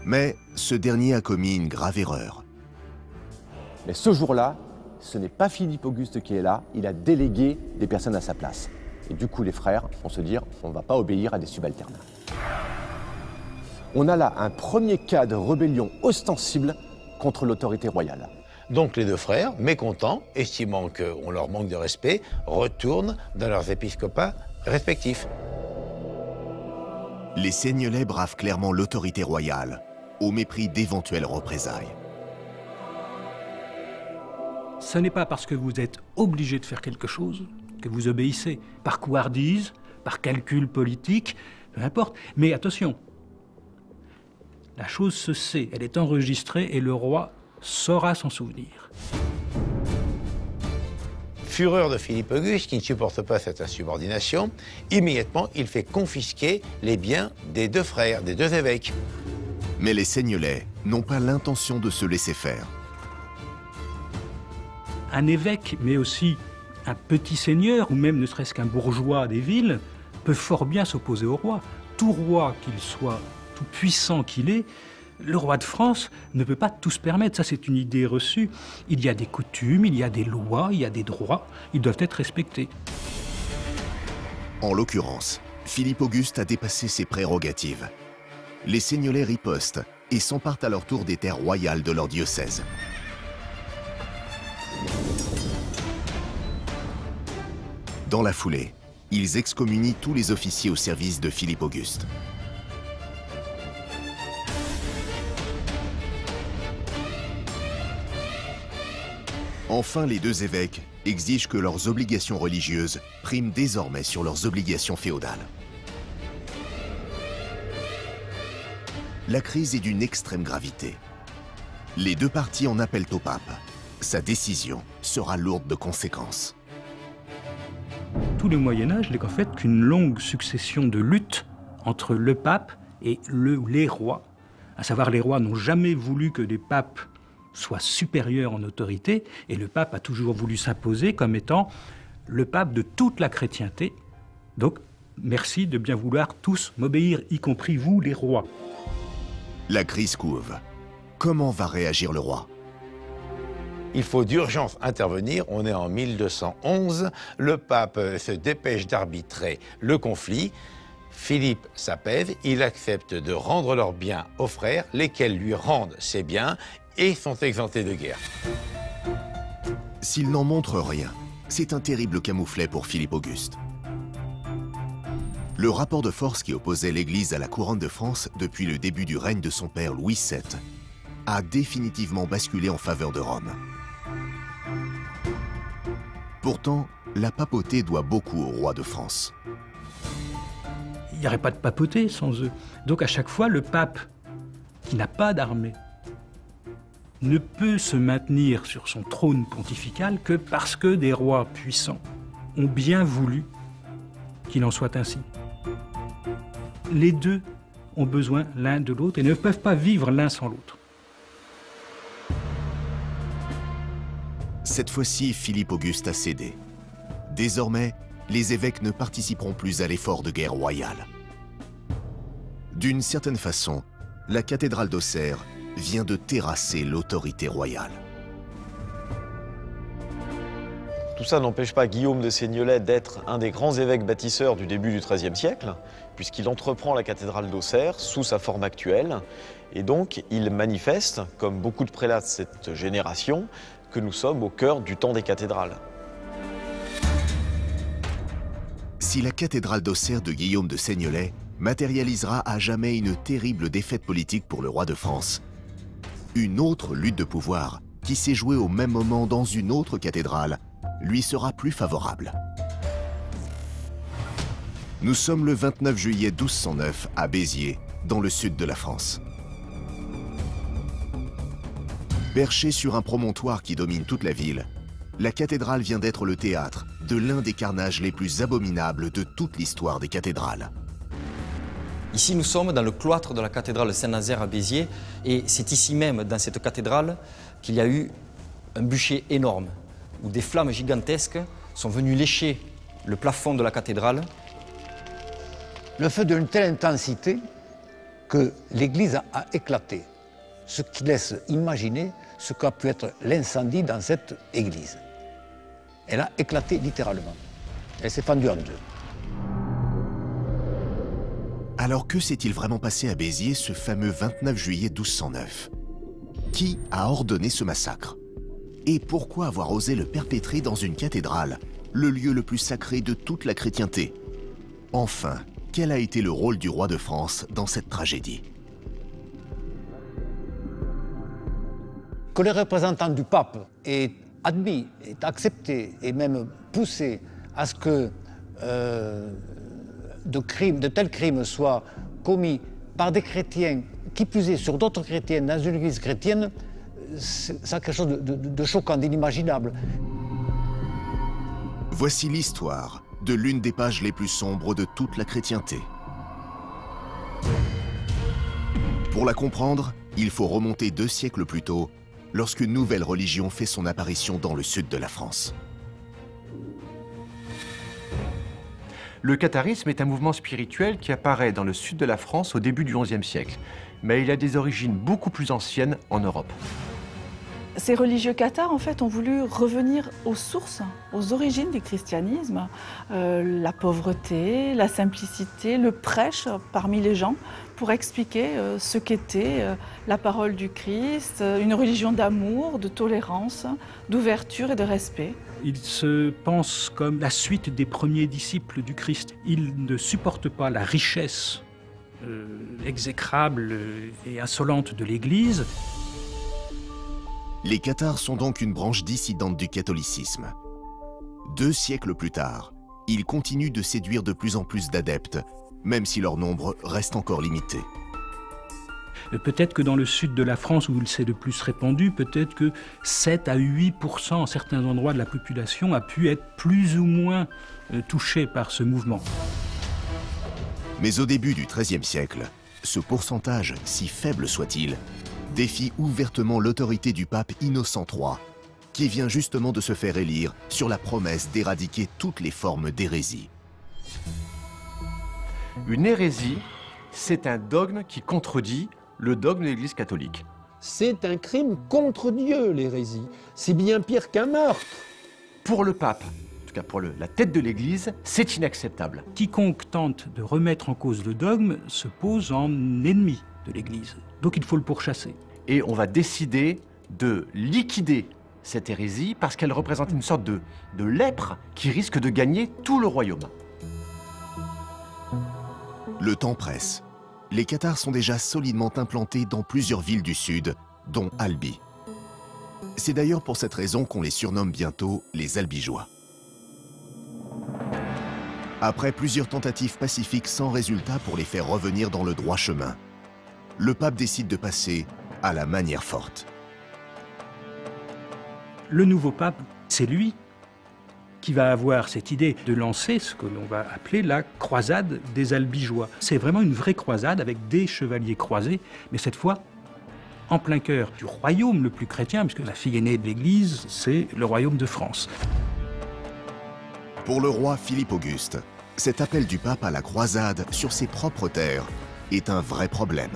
Mais ce dernier a commis une grave erreur. Mais ce jour-là, ce n'est pas Philippe Auguste qui est là, il a délégué des personnes à sa place. Et du coup, les frères vont se dire, on ne va pas obéir à des subalternes. On a là un premier cas de rébellion ostensible contre l'autorité royale. Donc les deux frères, mécontents, estimant qu'on leur manque de respect, retournent dans leurs épiscopats respectifs. Les Seignelay bravent clairement l'autorité royale, au mépris d'éventuelles représailles. Ce n'est pas parce que vous êtes obligé de faire quelque chose que vous obéissez. Par couardise, par calcul politique, peu importe. Mais attention, la chose se sait, elle est enregistrée et le roi saura s'en souvenir. Fureur de Philippe Auguste, qui ne supporte pas cette insubordination, immédiatement il fait confisquer les biens des deux frères, des deux évêques. Mais les Seignelay n'ont pas l'intention de se laisser faire. Un évêque, mais aussi un petit seigneur, ou même ne serait-ce qu'un bourgeois des villes, peut fort bien s'opposer au roi. Tout roi qu'il soit, tout puissant qu'il est, le roi de France ne peut pas tout se permettre. Ça, c'est une idée reçue. Il y a des coutumes, il y a des lois, il y a des droits. Ils doivent être respectés. En l'occurrence, Philippe Auguste a dépassé ses prérogatives. Les Seignelay ripostent et s'emparent à leur tour des terres royales de leur diocèse. Dans la foulée, ils excommunient tous les officiers au service de Philippe Auguste. Enfin, les deux évêques exigent que leurs obligations religieuses priment désormais sur leurs obligations féodales. La crise est d'une extrême gravité. Les deux parties en appellent au pape. Sa décision sera lourde de conséquences. Tout le Moyen-Âge n'est qu'en fait qu'une longue succession de luttes entre le pape et les rois. À savoir, les rois n'ont jamais voulu que des papes soient supérieurs en autorité, et le pape a toujours voulu s'imposer comme étant le pape de toute la chrétienté. Donc, merci de bien vouloir tous m'obéir, y compris vous, les rois. La crise couve. Comment va réagir le roi ? Il faut d'urgence intervenir, on est en 1211, le pape se dépêche d'arbitrer le conflit. Philippe s'apaise, il accepte de rendre leurs biens aux frères, lesquels lui rendent ses biens. et sont exemptés de guerre. S'il n'en montre rien, c'est un terrible camouflet pour Philippe Auguste. Le rapport de force qui opposait l'Église à la couronne de France depuis le début du règne de son père Louis VII a définitivement basculé en faveur de Rome. Pourtant, la papauté doit beaucoup au roi de France. Il n'y aurait pas de papauté sans eux. Donc à chaque fois, le pape, qui n'a pas d'armée, ne peut se maintenir sur son trône pontifical que parce que des rois puissants ont bien voulu qu'il en soit ainsi. Les deux ont besoin l'un de l'autre et ne peuvent pas vivre l'un sans l'autre. Cette fois-ci, Philippe Auguste a cédé. Désormais, les évêques ne participeront plus à l'effort de guerre royale. D'une certaine façon, la cathédrale d'Auxerre vient de terrasser l'autorité royale. Tout ça n'empêche pas Guillaume de Seignelay d'être un des grands évêques bâtisseurs du début du XIIIe siècle, puisqu'il entreprend la cathédrale d'Auxerre sous sa forme actuelle. Et donc, il manifeste, comme beaucoup de prélats de cette génération, que nous sommes au cœur du temps des cathédrales. Si la cathédrale d'Auxerre de Guillaume de Seignelay matérialisera à jamais une terrible défaite politique pour le roi de France, une autre lutte de pouvoir, qui s'est jouée au même moment dans une autre cathédrale, lui sera plus favorable. Nous sommes le 29 juillet 1209 à Béziers, dans le sud de la France. Perchée sur un promontoire qui domine toute la ville, la cathédrale vient d'être le théâtre de l'un des carnages les plus abominables de toute l'histoire des cathédrales. Ici, nous sommes dans le cloître de la cathédrale Saint-Nazaire à Béziers, et c'est ici même, dans cette cathédrale, qu'il y a eu un bûcher énorme, où des flammes gigantesques sont venues lécher le plafond de la cathédrale. Le feu d'une telle intensité que l'église a éclaté, ce qui laisse imaginer ce qu'a pu être l'incendie dans cette église. Elle a éclaté littéralement. Elle s'est fendue en deux. Alors que s'est-il vraiment passé à Béziers ce fameux 29 juillet 1209? Qui a ordonné ce massacre? Et pourquoi avoir osé le perpétrer dans une cathédrale, le lieu le plus sacré de toute la chrétienté? Enfin, quel a été le rôle du roi de France dans cette tragédie? Que les représentants du pape aient admis, aient accepté et même poussé à ce que de tels crimes soient commis par des chrétiens, qui plus est sur d'autres chrétiens dans une église chrétienne, c'est quelque chose de choquant, d'inimaginable. Voici l'histoire de l'une des pages les plus sombres de toute la chrétienté. Pour la comprendre, il faut remonter 2 siècles plus tôt, lorsqu'une nouvelle religion fait son apparition dans le sud de la France. Le catharisme est un mouvement spirituel qui apparaît dans le sud de la France au début du XIe siècle, mais il a des origines beaucoup plus anciennes en Europe. Ces religieux cathares, en fait, ont voulu revenir aux sources, aux origines du christianisme, la pauvreté, la simplicité, le prêche parmi les gens, pour expliquer ce qu'était la parole du Christ, une religion d'amour, de tolérance, d'ouverture et de respect. Ils se pensent comme la suite des premiers disciples du Christ. Ils ne supportent pas la richesse exécrable et insolente de l'Église. Les cathares sont donc une branche dissidente du catholicisme. 2 siècles plus tard, ils continuent de séduire de plus en plus d'adeptes, même si leur nombre reste encore limité. Peut-être que dans le sud de la France, où c'est le plus répandu, peut-être que 7 à 8% en certains endroits de la population a pu être plus ou moins touché par ce mouvement. Mais au début du XIIIe siècle, ce pourcentage, si faible soit-il, défie ouvertement l'autorité du pape Innocent III, qui vient justement de se faire élire sur la promesse d'éradiquer toutes les formes d'hérésie. Une hérésie, c'est un dogme qui contredit le dogme de l'Église catholique. C'est un crime contre Dieu, l'hérésie. C'est bien pire qu'un meurtre. Pour le pape, en tout cas pour la tête de l'Église, c'est inacceptable. Quiconque tente de remettre en cause le dogme se pose en ennemi de l'Église. Donc il faut le pourchasser. et on va décider de liquider cette hérésie parce qu'elle représente une sorte de lèpre qui risque de gagner tout le royaume. Le temps presse. Les cathares sont déjà solidement implantés dans plusieurs villes du sud, dont Albi. C'est d'ailleurs pour cette raison qu'on les surnomme bientôt les Albigeois. Après plusieurs tentatives pacifiques sans résultat pour les faire revenir dans le droit chemin, le pape décide de passer à la manière forte. Le nouveau pape, c'est lui qui va avoir cette idée de lancer ce que l'on va appeler la croisade des Albigeois. C'est vraiment une vraie croisade avec des chevaliers croisés, mais cette fois en plein cœur du royaume le plus chrétien, puisque la fille aînée de l'Église, c'est le royaume de France. Pour le roi Philippe Auguste, cet appel du pape à la croisade sur ses propres terres est un vrai problème.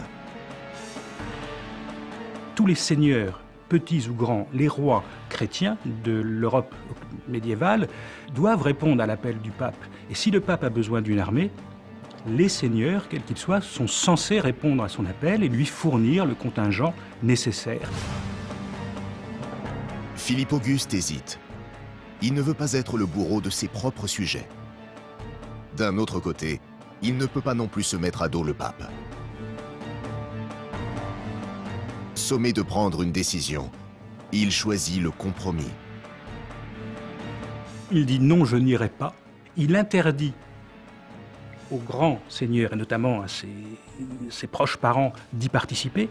Tous les seigneurs, petits ou grands, les rois chrétiens de l'Europe médiévale, doivent répondre à l'appel du pape. Et si le pape a besoin d'une armée, les seigneurs, quels qu'ils soient, sont censés répondre à son appel et lui fournir le contingent nécessaire. Philippe Auguste hésite. Il ne veut pas être le bourreau de ses propres sujets. D'un autre côté, il ne peut pas non plus se mettre à dos le pape. Sommé de prendre une décision, il choisit le compromis. Il dit non, je n'irai pas. Il interdit aux grands seigneurs, et notamment à ses proches parents, d'y participer.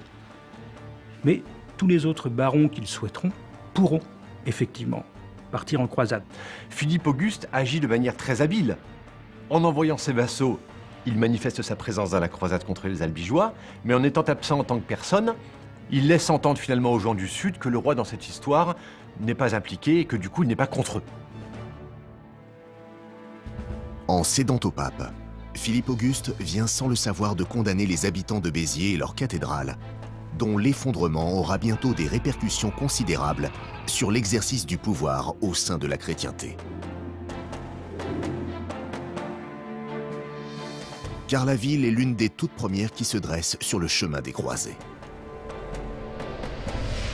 Mais tous les autres barons qu'ils souhaiteront pourront effectivement partir en croisade. Philippe Auguste agit de manière très habile. En envoyant ses vassaux, il manifeste sa présence dans la croisade contre les Albigeois, mais en étant absent en tant que personne, il laisse entendre finalement aux gens du Sud que le roi dans cette histoire n'est pas impliqué et que du coup il n'est pas contre eux. En cédant au pape, Philippe Auguste vient sans le savoir de condamner les habitants de Béziers et leur cathédrale, dont l'effondrement aura bientôt des répercussions considérables sur l'exercice du pouvoir au sein de la chrétienté. Car la ville est l'une des toutes premières qui se dresse sur le chemin des croisés.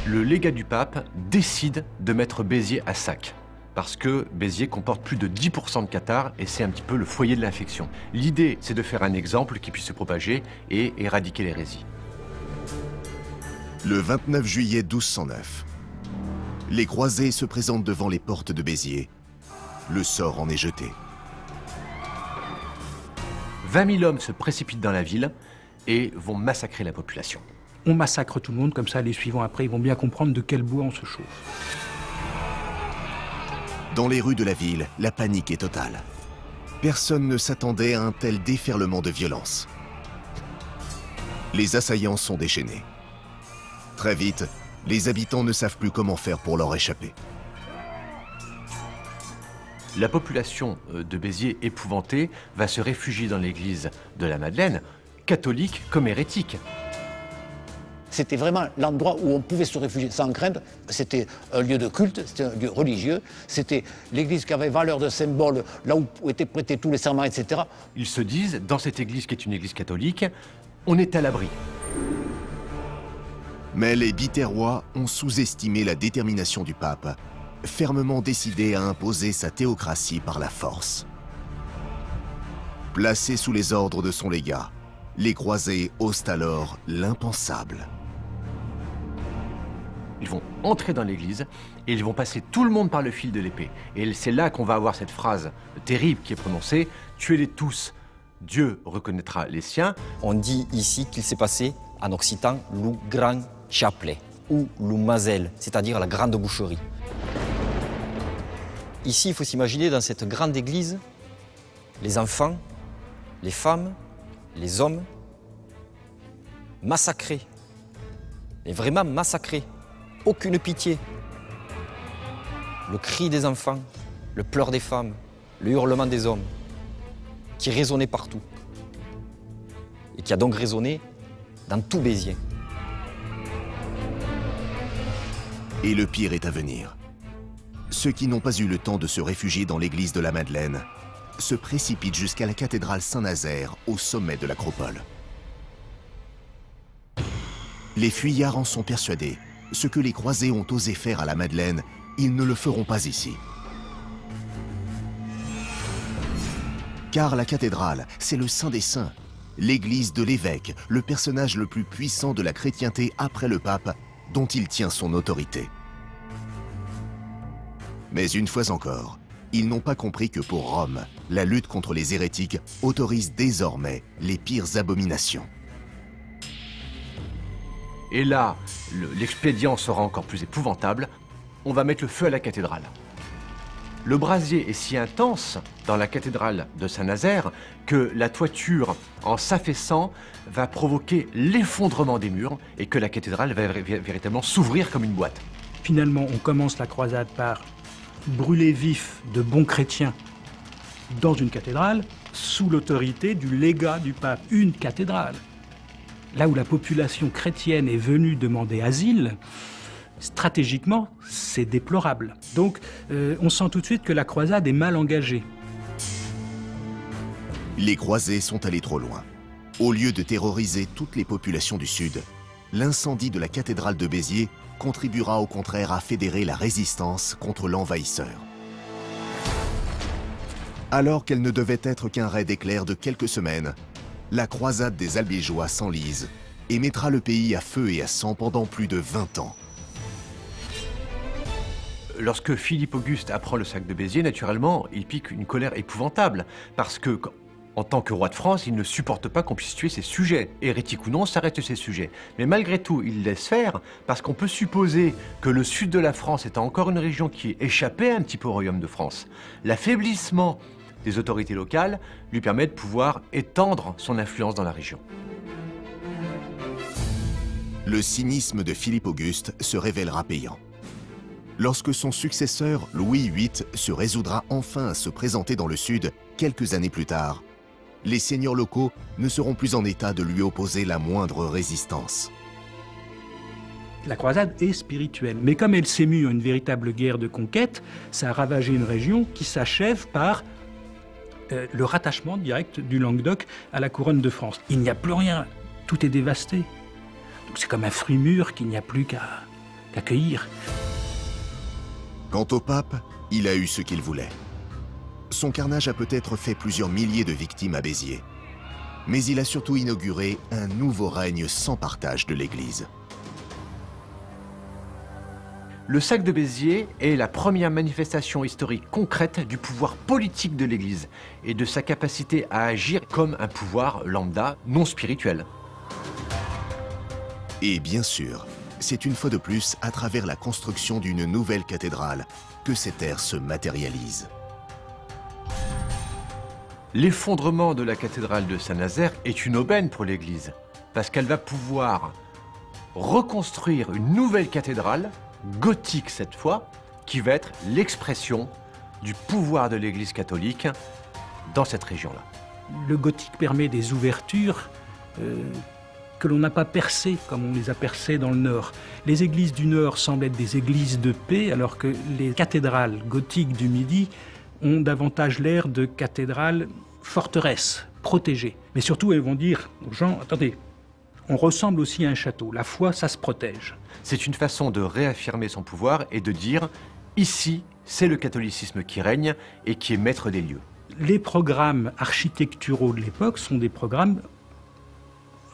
Le légat du pape décide de mettre Béziers à sac, parce que Béziers comporte plus de 10% de cathares et c'est un petit peu le foyer de l'infection. L'idée, c'est de faire un exemple qui puisse se propager et éradiquer l'hérésie. Le 29 juillet 1209, les croisés se présentent devant les portes de Béziers. Le sort en est jeté. 20 000 hommes se précipitent dans la ville et vont massacrer la population. On massacre tout le monde, comme ça les suivants après ils vont bien comprendre de quel bois on se chauffe. Dans les rues de la ville, la panique est totale. Personne ne s'attendait à un tel déferlement de violence. Les assaillants sont déchaînés. Très vite, les habitants ne savent plus comment faire pour leur échapper. La population de Béziers, épouvantée, va se réfugier dans l'église de la Madeleine, catholique comme hérétique. C'était vraiment l'endroit où on pouvait se réfugier sans crainte. C'était un lieu de culte, c'était un lieu religieux. C'était l'église qui avait valeur de symbole, là où étaient prêtés tous les serments, etc. Ils se disent, dans cette église qui est une église catholique, on est à l'abri. Mais les Biterrois ont sous-estimé la détermination du pape, fermement décidé à imposer sa théocratie par la force. Placés sous les ordres de son légat, les croisés osent alors l'impensable. Ils vont entrer dans l'église et ils vont passer tout le monde par le fil de l'épée. Et c'est là qu'on va avoir cette phrase terrible qui est prononcée « Tuez-les tous, Dieu reconnaîtra les siens ». On dit ici qu'il s'est passé, en occitan, « le grand chapelet » ou « le mazel », c'est-à-dire la grande boucherie. Ici, il faut s'imaginer dans cette grande église, les enfants, les femmes, les hommes, massacrés, mais vraiment massacrés. Aucune pitié. Le cri des enfants, le pleur des femmes, le hurlement des hommes, qui résonnait partout. Et qui a donc résonné dans tout Béziers. Et le pire est à venir. Ceux qui n'ont pas eu le temps de se réfugier dans l'église de la Madeleine se précipitent jusqu'à la cathédrale Saint-Nazaire, au sommet de l'acropole. Les fuyards en sont persuadés. Ce que les croisés ont osé faire à la Madeleine, ils ne le feront pas ici. Car la cathédrale, c'est le saint des saints. L'église de l'évêque, le personnage le plus puissant de la chrétienté après le pape, dont il tient son autorité. Mais une fois encore, ils n'ont pas compris que pour Rome, la lutte contre les hérétiques autorise désormais les pires abominations. Et là, l'expédient sera encore plus épouvantable. On va mettre le feu à la cathédrale. Le brasier est si intense dans la cathédrale de Saint-Nazaire que la toiture, en s'affaissant, va provoquer l'effondrement des murs et que la cathédrale va véritablement s'ouvrir comme une boîte. Finalement, on commence la croisade par brûler vif de bons chrétiens dans une cathédrale sous l'autorité du légat du pape. Une cathédrale. Là où la population chrétienne est venue demander asile, stratégiquement, c'est déplorable. Donc, on sent tout de suite que la croisade est mal engagée. Les croisés sont allés trop loin. Au lieu de terroriser toutes les populations du Sud, l'incendie de la cathédrale de Béziers contribuera au contraire à fédérer la résistance contre l'envahisseur. Alors qu'elle ne devait être qu'un raid d'éclairs de quelques semaines, la croisade des Albigeois s'enlise et mettra le pays à feu et à sang pendant plus de 20 ans. Lorsque Philippe Auguste apprend le sac de Béziers, naturellement, il pique une colère épouvantable, parce que, en tant que roi de France, il ne supporte pas qu'on puisse tuer ses sujets. Hérétiques ou non, ça reste ses sujets. Mais malgré tout, il laisse faire, parce qu'on peut supposer que le sud de la France étant encore une région qui échappait un petit peu au royaume de France, l'affaiblissement des autorités locales lui permet de pouvoir étendre son influence dans la région. Le cynisme de Philippe Auguste se révélera payant. Lorsque son successeur, Louis VIII, se résoudra enfin à se présenter dans le Sud quelques années plus tard, les seigneurs locaux ne seront plus en état de lui opposer la moindre résistance. La croisade est spirituelle, mais comme elle s'est mue en une véritable guerre de conquête, ça a ravagé une région qui s'achève par le rattachement direct du Languedoc à la couronne de France. Il n'y a plus rien, tout est dévasté. Donc c'est comme un fruit mûr qu'il n'y a plus qu'à cueillir. Quant au pape, il a eu ce qu'il voulait. Son carnage a peut-être fait plusieurs milliers de victimes à Béziers. Mais il a surtout inauguré un nouveau règne sans partage de l'Église. Le sac de Béziers est la première manifestation historique concrète du pouvoir politique de l'Église et de sa capacité à agir comme un pouvoir lambda non spirituel. Et bien sûr, c'est une fois de plus à travers la construction d'une nouvelle cathédrale que cette ère se matérialise. L'effondrement de la cathédrale de Saint-Nazaire est une aubaine pour l'Église, parce qu'elle va pouvoir reconstruire une nouvelle cathédrale, gothique cette fois, qui va être l'expression du pouvoir de l'Église catholique dans cette région-là. Le gothique permet des ouvertures que l'on n'a pas percées comme on les a percées dans le Nord. Les églises du Nord semblent être des églises de paix, alors que les cathédrales gothiques du Midi ont davantage l'air de cathédrales forteresses, protégées. Mais surtout, elles vont dire aux gens, attendez, on ressemble aussi à un château. La foi, ça se protège. C'est une façon de réaffirmer son pouvoir et de dire, ici, c'est le catholicisme qui règne et qui est maître des lieux. Les programmes architecturaux de l'époque sont des programmes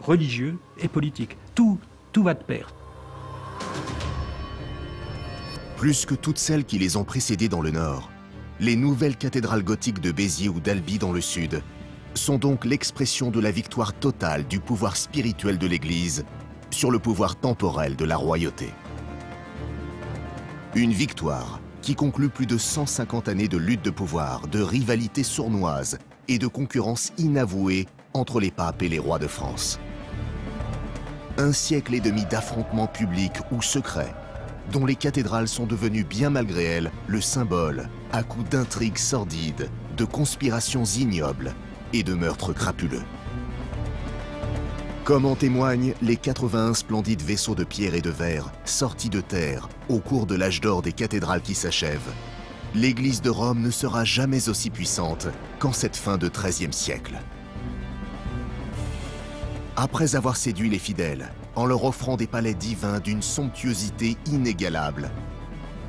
religieux et politiques. Tout va de pair. Plus que toutes celles qui les ont précédées dans le Nord, les nouvelles cathédrales gothiques de Béziers ou d'Albi dans le Sud sont donc l'expression de la victoire totale du pouvoir spirituel de l'Église sur le pouvoir temporel de la royauté. Une victoire qui conclut plus de 150 années de lutte de pouvoir, de rivalité sournoise et de concurrence inavouée entre les papes et les rois de France. Un siècle et demi d'affrontements publics ou secrets, dont les cathédrales sont devenues bien malgré elles le symbole, à coups d'intrigues sordides, de conspirations ignobles et de meurtres crapuleux. Comme en témoignent les 81 splendides vaisseaux de pierre et de verre sortis de terre au cours de l'âge d'or des cathédrales qui s'achèvent, l'Église de Rome ne sera jamais aussi puissante qu'en cette fin de XIIIe siècle. Après avoir séduit les fidèles en leur offrant des palais divins d'une somptuosité inégalable.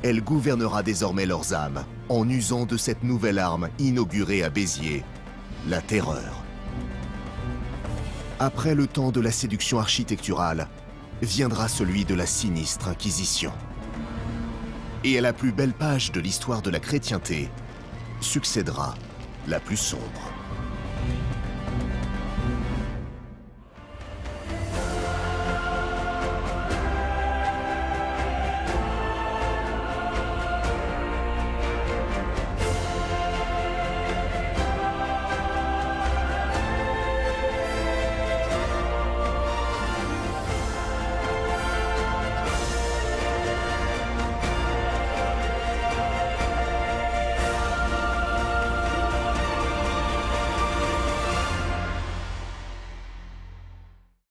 Elle gouvernera désormais leurs âmes en usant de cette nouvelle arme inaugurée à Béziers, la terreur. Après le temps de la séduction architecturale, viendra celui de la sinistre Inquisition. Et à la plus belle page de l'histoire de la chrétienté, succédera la plus sombre.